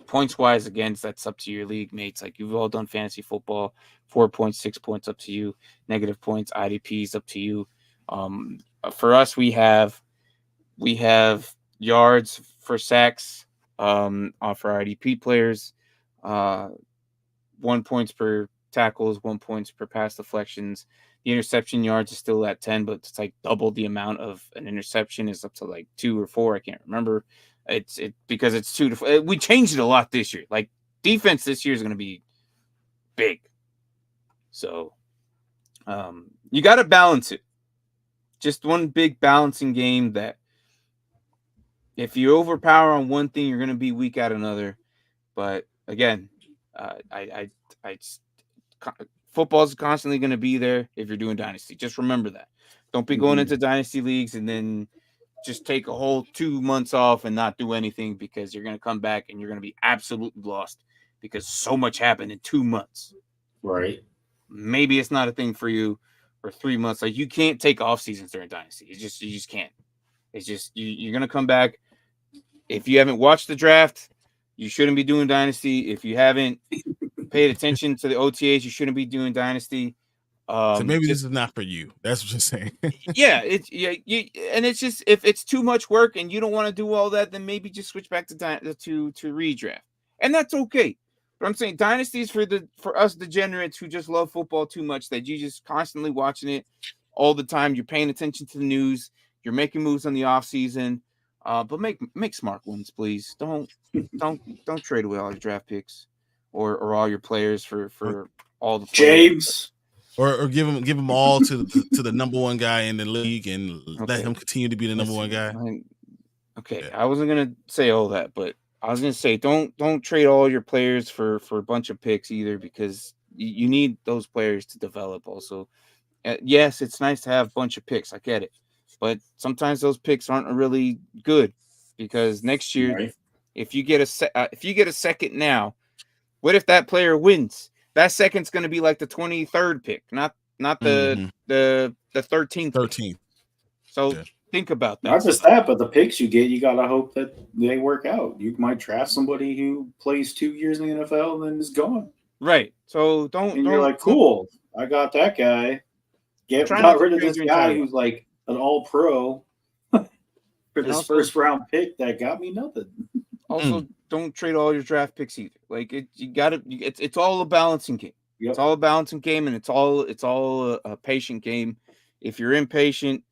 Points wise, again, that's up to your league mates. Like you've all done fantasy football, 4 points, 6 points, up to you. Negative points, IDPs, up to you. For us, we have yards for sacks for our IDP players. 1 points per tackles, 1 points per pass deflections. The interception yards is still at 10, but it's like double the amount of an interception is up to like 2 or 4. I can't remember. It's because it's 2 to 4. We changed it a lot this year. Like defense this year is going to be big. So you got to balance it. Just one big balancing game that if you overpower on one thing, you're going to be weak at another. But again, football is constantly going to be there if you're doing Dynasty. Just remember that. Don't be going into Dynasty leagues and then just take a whole 2 months off and not do anything because you're going to come back and you're going to be absolutely lost because so much happened in 2 months. Right. Maybe it's not a thing for you for 3 months. Like you can't take off seasons during Dynasty. You just can't. It's just you're going to come back. If you haven't watched the draft, you shouldn't be doing Dynasty. If you haven't paid attention to the OTAs, you shouldn't be doing Dynasty. So maybe this is not for you. That's what you're saying. Yeah, and it's just if it's too much work and you don't want to do all that, then maybe just switch back to redraft, and that's okay. But I'm saying Dynasty is for us degenerates who just love football too much that you just constantly watching it all the time. You're paying attention to the news. You're making moves on the off season. But make smart ones, please. Don't trade away all your draft picks or all your players for all the players. James. Or give them all to the number one guy in the league and let him continue to be the number one guy. Okay, yeah. I wasn't gonna say all that, but I was gonna say don't trade all your players for a bunch of picks either because you need those players to develop. Also, yes, it's nice to have a bunch of picks. I get it, but sometimes those picks aren't really good because next year, right, if you get a second now, what if that player wins? That second's going to be like the 23rd pick, not the 13th. 13th. So think about that. Not just that, but the picks you get, you got to hope that they work out. You might draft somebody who plays 2 years in the NFL and then is gone. Right. So you're like, cool, I got that guy. Got rid of this guy who's like an all-pro for this first-round pick that got me nothing. Also, don't trade all your draft picks either. Like it's all a balancing game. Yep. It's all a balancing game, and it's all a patient game. If you're impatient,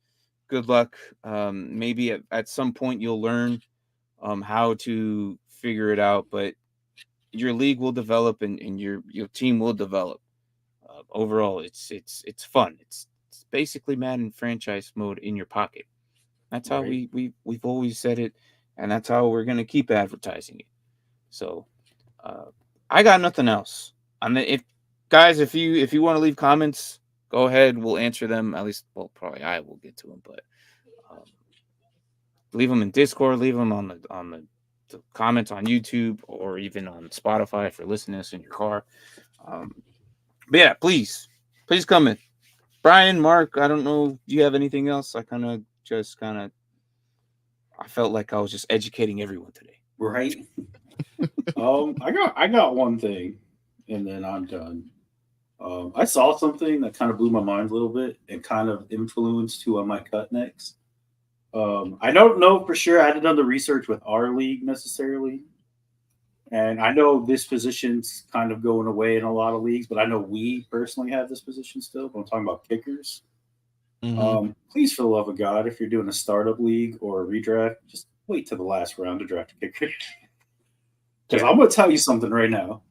good luck. Maybe at some point you'll learn how to figure it out, but your league will develop and your team will develop. Overall, it's fun. It's basically Madden franchise mode in your pocket. That's how we've always said it. and that's how we're gonna keep advertising it. So, I got nothing else. If you want to leave comments, go ahead. We'll answer them. At least, well, probably I will get to them, but leave them in Discord. Leave them on the comments on YouTube or even on Spotify if you're listening to this in your car. But yeah, please come in. Bryan, Mark, I don't know. Do you have anything else? I felt like I was just educating everyone today. Right. I got one thing, and then I'm done. I saw something that kind of blew my mind a little bit and kind of influenced who I might cut next. I don't know for sure. I hadn't done the research with our league necessarily. And I know this position's kind of going away in a lot of leagues, but I know we personally have this position still. But I'm talking about kickers. Mhm. Please, for the love of God, if you're doing a startup league or a redraft, just wait till the last round to draft a kicker. Because I'm going to tell you something right now.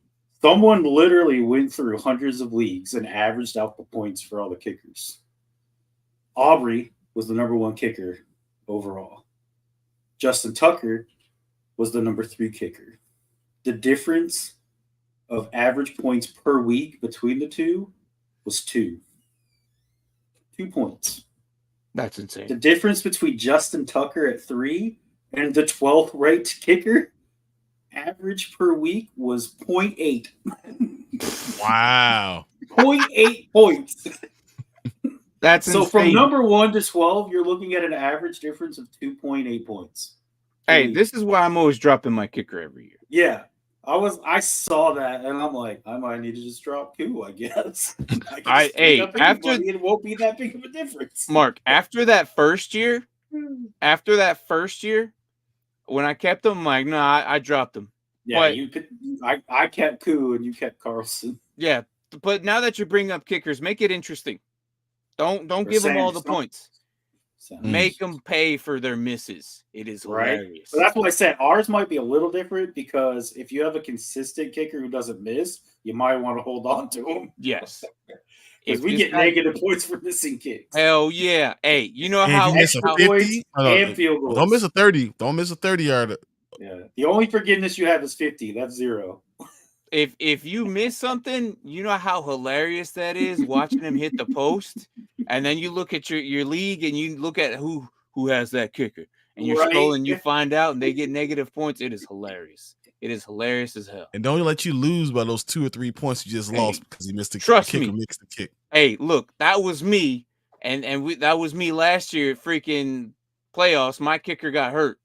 Someone literally went through hundreds of leagues and averaged out the points for all the kickers. Aubrey was the number 1 kicker overall. Justin Tucker was the number 3 kicker. The difference of average points per week between the two was 2. 2 points. That's insane. The difference between Justin Tucker at 3 and the 12th ranked kicker, average per week was 0.8. Wow. 0.8 points. That's so insane. From number 1 to 12, you're looking at an average difference of 2.8 points. Hey, this is why I'm always dropping my kicker every year. Yeah. I saw that and I'm like, I might need to just drop 2, I guess. It won't be that big of a difference. Mark, after that first year, when I kept them, I'm like, no, I dropped them. Yeah, but you could. I kept Koo and you kept Carlson. Yeah, but now that you bring up kickers, make it interesting. Don't give them all the points. Make them pay for their misses. It is hilarious. So that's what I said. Ours might be a little different because if you have a consistent kicker who doesn't miss, you might want to hold on to him. Yes. Because we get negative points for missing kicks. Hell yeah. Hey, you know how you miss a 50 and field goals. Don't miss a 30. Don't miss a 30-yarder. Yeah. The only forgiveness you have is 50. That's 0. If you miss something, you know how hilarious that is watching him hit the post, and then you look at your league and you look at who has that kicker, and you're scrolling, you find out, and they get negative points. It is hilarious. It is hilarious as hell. And don't let you lose by those 2 or 3 points you just lost because you missed the kick. Or mixed the kick. Hey, look, that was me, and that was me last year. Freaking playoffs, my kicker got hurt.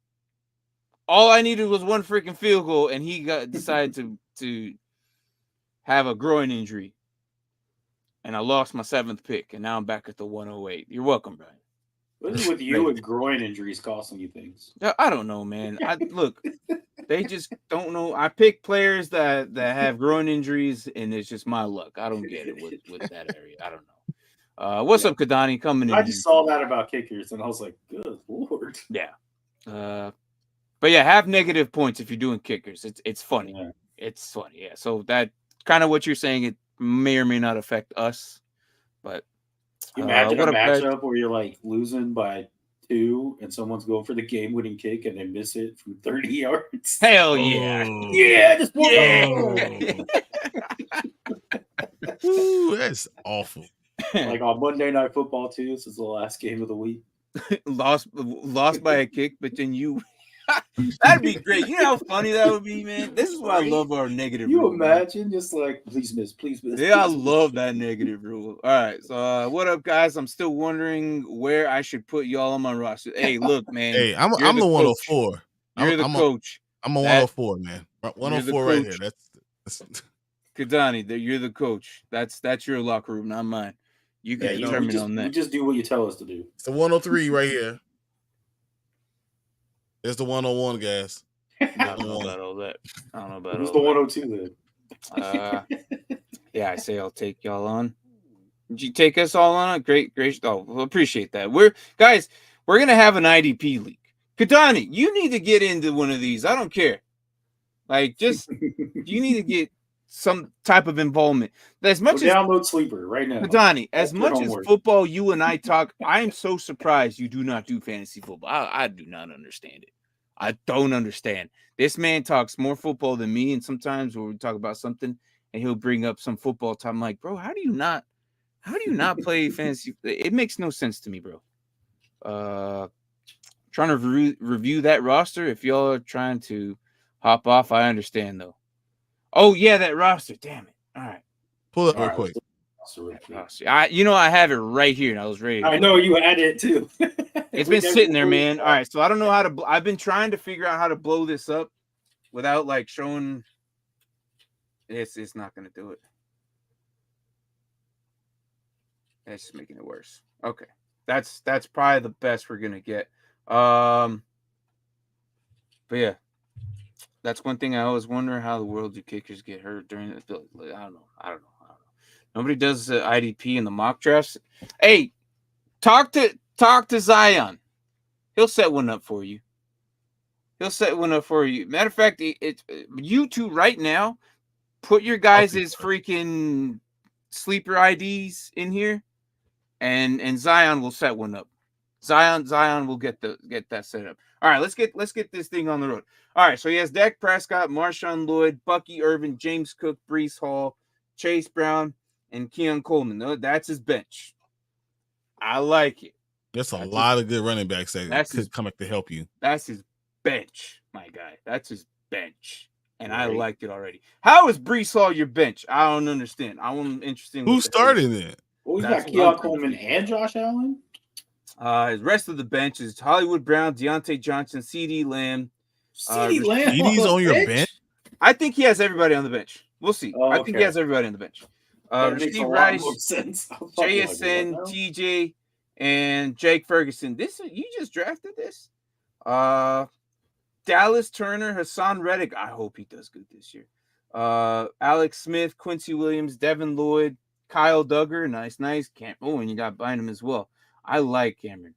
All I needed was 1 freaking field goal, and he decided to have a groin injury, and I lost my 7th pick, and now I'm back at the 108. You're welcome, Bryan. What is with you and groin injuries costing you things? I don't know, man. Look, they just don't know. I pick players that have groin injuries, and it's just my luck. I don't get it with that area. I don't know. What's up, Kadani? Coming in. I just saw that about kickers, and I was like, good Lord. Yeah. But yeah, have negative points if you're doing kickers. It's funny. Yeah. It's funny. Yeah. So that kind of what you're saying, it may or may not affect us. But imagine a matchup where you're like losing by 2 and someone's going for the game-winning kick and they miss it from 30 yards. Hell yeah. Yeah. Just Ooh, that's awful. Like on Monday Night Football too. This is the last game of the week. lost by a kick, but then you that'd be great. You know how funny that would be, man. This is why I love our negative rule. You imagine man. Just like please miss. Yeah, I love that negative rule. All right, so what up, guys? I'm still wondering where I should put y'all on my roster. Hey, look, man. Hey, I'm the 104. You're the coach. I'm a 104, man. 104 right here. That's Kadani, you're the coach. That's your locker room, not mine. You can determine on that. We just do what you tell us to do. It's the 103 right here. There's the 101, guys. I don't know about all that. Who's the 102 then? Yeah, I say I'll take y'all on. Did you take us all on? Great. Oh, we'll appreciate that. We're gonna have an IDP league. Kadani, you need to get into one of these. I don't care. Like, just you need to get some type of involvement. As much as download Sleeper right now. Kadani, as much as football you and I talk, I am so surprised you do not do fantasy football. I do not understand it. I don't understand. This man talks more football than me, and sometimes when we talk about something, and he'll bring up some football time. I'm like, bro, how do you not play fantasy? It makes no sense to me, bro. Trying to review that roster. If y'all are trying to hop off, I understand though. Oh yeah, that roster. Damn it. All right. Pull it real quick. I have it right here, and I was ready. I know you had it too. It's been sitting there, man. All right, so I don't know how to. I've been trying to figure out how to blow this up without like showing. It's not gonna do it. It's just making it worse. Okay, that's probably the best we're gonna get. But yeah, that's one thing I always wonder, how the world do kickers get hurt during the. I don't know. Nobody does the IDP in the mock drafts. Hey, talk to Zion. He'll set one up for you. Matter of fact, it's you two right now. Put your guys' freaking sleeper IDs in here, and Zion will set one up. Zion will get that set up. All right, let's get this thing on the road. All right, so he has Dak Prescott, Marshawn Lloyd, Bucky Irvin, James Cook, Breece Hall, Chase Brown, and Keon Coleman. That's his bench. I like it. That's a lot of good running backs that could come back to help you. That's his bench, my guy. That's his bench. And right. I like it already. How is Breece Hall your bench? I don't understand. I'm interested in who's starting it. Well, he's got Keon Coleman and Josh Allen. His rest of the bench is Hollywood Brown, Deontay Johnson, CD Lamb. CD Lamb. CD's on your bench? I think he has everybody on the bench. We'll see. Oh, okay. I think he has everybody on the bench. Steve Rice, JSN, TJ, and Jake Ferguson. You just drafted this? Dallas Turner, Hassan Reddick. I hope he does good this year. Alex Smith, Quincy Williams, Devin Lloyd, Kyle Duggar. Nice. And you got Bynum as well. I like Cameron.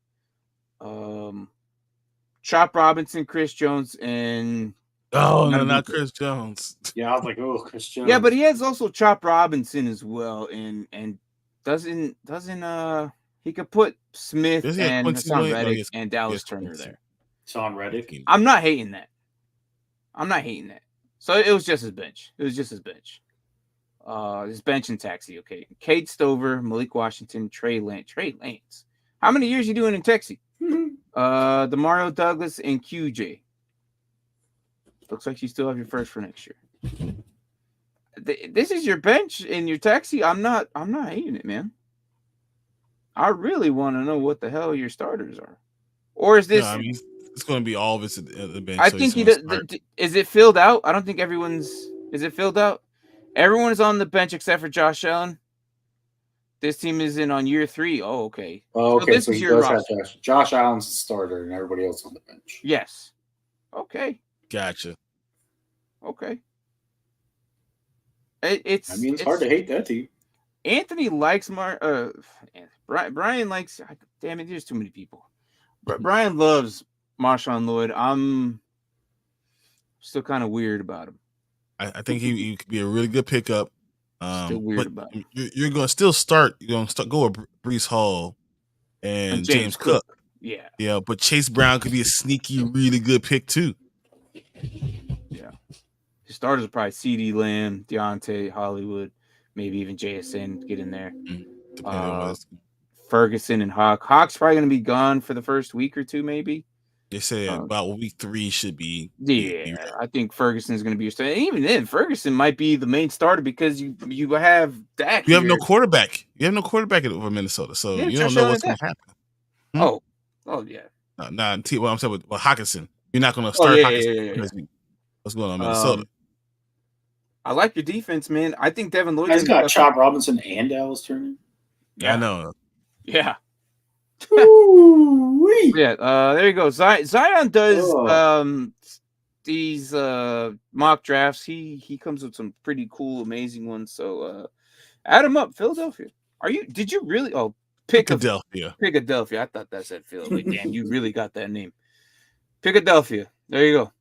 Chop Robinson, Chris Jones, and no, not Chris Jones. Yeah, I was like, oh, Chris Jones. Yeah, but he has also Chop Robinson as well, and doesn't he could put Smith and Hassan Reddick and Dallas Turner there. Hassan Reddick. I'm not hating that. So it was just his bench. His bench and taxi. Okay, Cade Stover, Malik Washington, Trey Lance. How many years you doing in taxi? Demario Douglas and QJ. Looks like you still have your first for next year. This is your bench in your taxi. I'm not hating it, man. I really want to know what the hell your starters are. Or is this? No, I mean, it's going to be all of it's at the bench. I think he does. Is it filled out? I don't think everyone's. Is it filled out? Everyone is on the bench except for Josh Allen. This team is in on year 3. Oh, okay. Oh, okay. So he does have Josh Allen's the starter and everybody else on the bench. Yes. Okay. Gotcha. Okay. It's hard to hate that team. Anthony likes Bryan likes. Damn it, there's too many people. But Bryan loves Marshawn Lloyd. I'm still kind of weird about him. I think he could be a really good pickup. Still weird about him. You're going to still start. You're going to go with Breece Hall and James Cook. Yeah, but Chase Brown could be a sneaky, really good pick too. Yeah. His starters are probably CD Lamb, Deontay, Hollywood, maybe even JSN get in there. Ferguson and Hawk. Hawk's probably going to be gone for the first week or two, maybe. They say about week 3 should be. Yeah, I think Ferguson's going to be your starter. Even then, Ferguson might be the main starter because you have Dak. You have no quarterback. You have no quarterback over Minnesota, so you don't know what's going to happen. Oh yeah. What I'm saying with Hawkinson, you're not going to start Hawkinson. What's going on in Minnesota? I like your defense, man. I think Devin Lloyd. He's got Chop Robinson and Dallas Turner. Yeah, I know. Yeah. Yeah, there you go. Zion does these mock drafts. He comes with some pretty cool, amazing ones. So add him up. Philadelphia. Did you really? Oh, Philadelphia. I thought that said Philly. Like, damn, you really got that name. Philadelphia. There you go.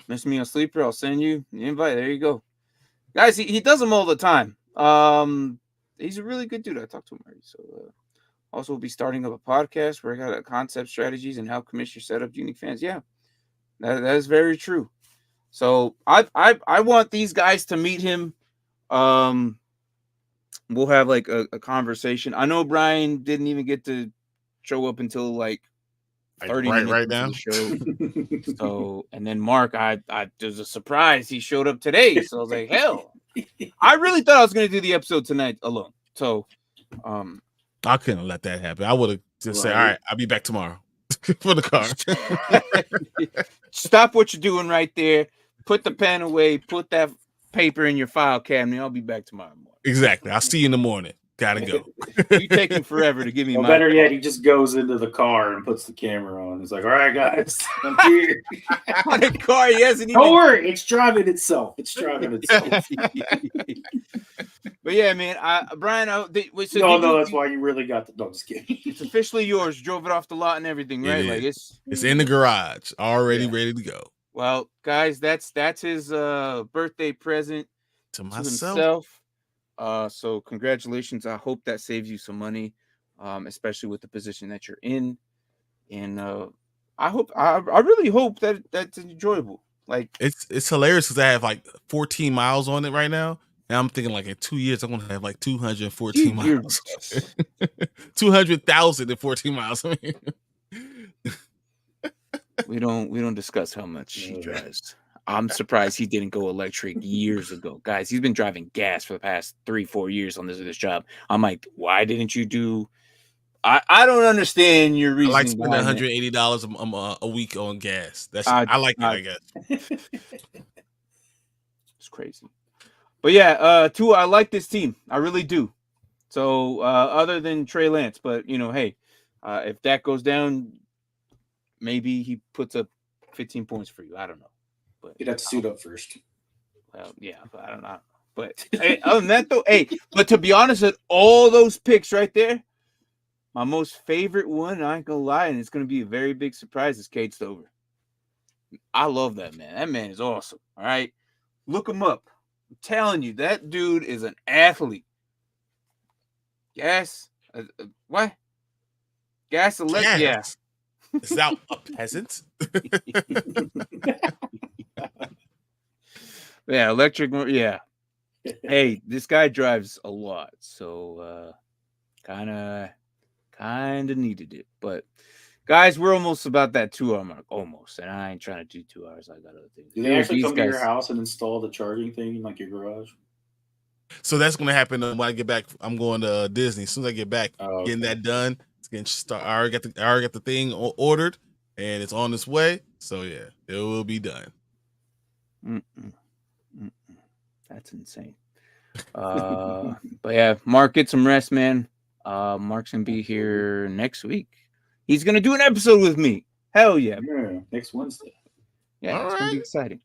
Miss me on Sleeper. I'll send you the invite. There you go. Guys, he does them all the time. He's a really good dude. I talked to him already. So also we'll be starting up a podcast where I got concept strategies and how commissioner set up unique fans. Yeah. That is very true. So I want these guys to meet him. We'll have like a conversation. I know Bryan didn't even get to show up until like 30 minutes right into now. the show. So, and then Mark, I there's a surprise. He showed up today. So I was like, hell, I really thought I was going to do the episode tonight alone. So, I couldn't let that happen. I would have just said, all right, I'll be back tomorrow for the car. Stop what you're doing right there. Put the pen away. Put that paper in your file cabinet. I'll be back tomorrow morning. Exactly. I'll see you in the morning. Gotta go. You taking forever to give me my better yet, he just goes into the car and puts the camera on. He's like, all right, guys, I'm here. On the car, he hasn't even... Don't worry, it's driving itself. It's driving itself. But yeah, man, Bryan, so that's why you really got the... No, just kidding. It's officially yours. Drove it off the lot and everything, right? Like it's in the garage, already ready to go. Well, guys, that's his birthday present to myself. Himself. So congratulations. I hope that saves you some money, especially with the position that you're in. And I really hope that that's enjoyable. Like it's hilarious because I have like 14 miles on it right now. And I'm thinking like in 2 years, I'm going to have like 214 miles. 200,014 miles. I mean. We don't discuss how much he drives. I'm surprised he didn't go electric years ago. Guys, he's been driving gas for the past 3-4 years on this job. I'm like, why didn't you do... I don't understand your reason. I like spending $180 a week on gas. I like it, I guess. It's crazy. But yeah, Tua, I like this team. I really do. So other than Trey Lance, but hey, if that goes down, maybe he puts up 15 points for you. I don't know. But you'd have to suit up first. Well, yeah, but I don't know. But hey, other than that, though, but to be honest, with all those picks right there, my most favorite one, I ain't gonna lie, and it's gonna be a very big surprise, is Cade Stover. I love that man. That man is awesome. All right, look him up. I'm telling you, that dude is an athlete. Gas? What? Gas electric? Yeah. Is that a peasant? Yeah, electric. Yeah. Hey, this guy drives a lot, so kind of needed it. But guys, we're almost about that 2 hour mark, almost, and I ain't trying to do 2 hours. I got other things. Do they actually come to your house and install the charging thing in like your garage? So that's gonna happen when I get back. I'm going to Disney. As soon as I get back, getting that done. It's getting start. I already got the thing ordered, and it's on its way. So yeah, it will be done. That's insane. But yeah, Mark, get some rest, man. Mark's gonna be here next week. He's gonna do an episode with me. Hell yeah! Yeah, next Wednesday. Yeah, it's gonna be exciting.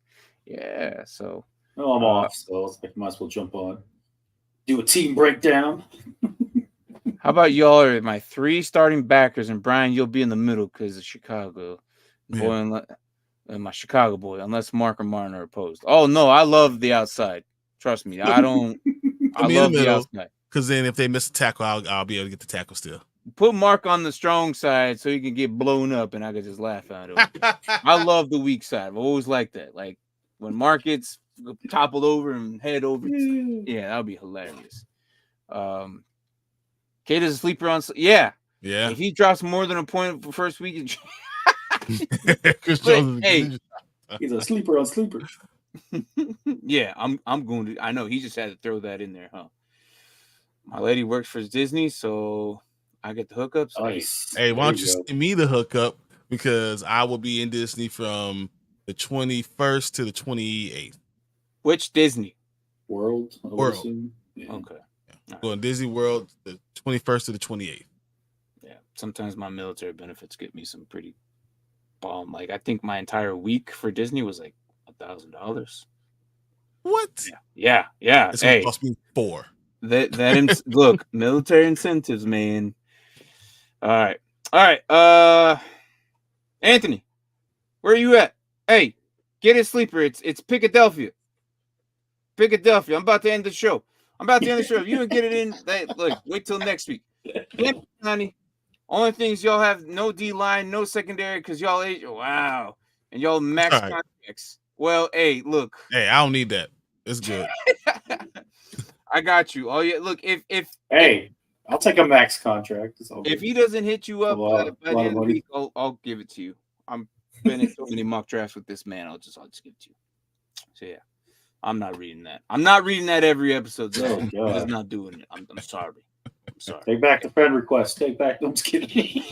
Yeah, so. No, I'm off, so I might as well jump on. Do a team breakdown. How about y'all are my 3 starting backers, and Bryan, you'll be in the middle because of Chicago. Boy, and my Chicago boy, unless Mark or Martin are opposed. Oh no, I love the outside. Trust me, I don't. I love the outside. Because then if they miss a tackle, I'll be able to get the tackle still. Put Mark on the strong side so he can get blown up, and I can just laugh at him. I love the weak side. I've always liked that. Like when Mark gets toppled over and head over. Yeah, that would be hilarious. Cade is a sleeper on. Yeah. If he drops more than a point for first week, hey, he's a sleeper on sleepers. Yeah, I'm going to. I know he just had to throw that in there, huh? My lady works for Disney, so I get the hookups. Nice. Hey, why don't you send me the hookup, because I will be in Disney from the 21st to the 28th. Which Disney? World. Yeah. Okay. Right. Going Disney World the 21st to the 28th. Yeah. Sometimes my military benefits get me some pretty bomb. Like I think my entire week for Disney was like $1,000. What? Yeah. It's gonna cost me $4. Look, military incentives, man. All right. Anthony, where are you at? Hey, get a sleeper. It's Philadelphia. I'm about to end the show. If you don't get it in, look, wait till next week. Honey, only things y'all have no D line, no secondary, because y'all age. Wow. and y'all max All right. contracts. Well, hey, look. Hey, I don't need that. It's good. I got you. Oh yeah, look, if I'll take a max contract. if he doesn't hit you up by the end of the money. week, I'll give it to you. I'm been in so many mock drafts with this man. I'll just give it to you. So yeah, I'm not reading that. I'm not reading that every episode. Oh, I'm God. just not doing it. I'm sorry. I'm sorry. Take back the friend request. Take back. I'm just kidding.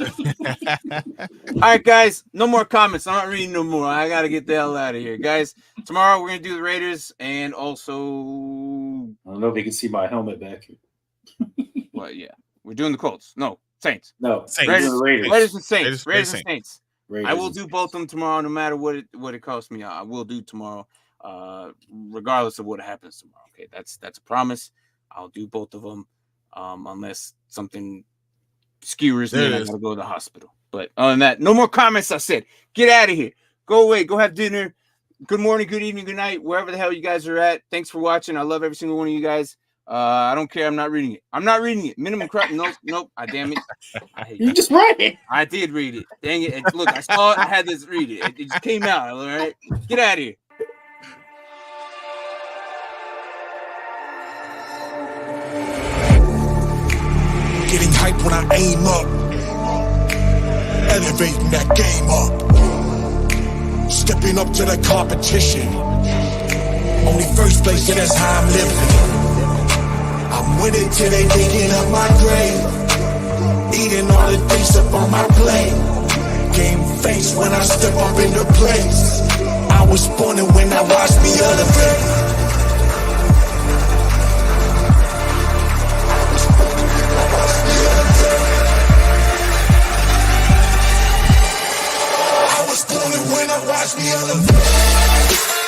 All right, guys. No more comments. I'm not reading no more. I gotta get the hell out of here, guys. Tomorrow we're gonna do the Raiders and also. I don't know if you can see my helmet back here. Well, yeah, we're doing the Colts. No, Saints. No, Saints. Raiders and Saints. Raiders and Saints. Saints. Raiders I will and do Saints. both of them tomorrow, no matter what it costs me. I will do tomorrow, regardless of what happens tomorrow. Okay, that's a promise. I'll do both of them, unless something skewers me and I gotta go to the hospital. But other than that, no more comments. I said, get out of here. Go away. Go have dinner. Good morning, good evening, good night, wherever the hell you guys are at. Thanks for watching. I love every single one of you guys. I don't care. I'm not reading it. I'm not reading it. Minimum crap. Nope. I damn it. I hate You that. just read it. I did read it. Dang it. Look, I saw it. I had to read it. It just came out. All right. Get out of here. Getting hype when I aim up. Elevating that game up. Stepping up to the competition. Only first place, and that's how I'm living. I'm winning till they digging up my grave. Eating all the things up on my plate. Game face when I step up in the place. I was born and when I watched me elevate. I was born and when I watched me elevate.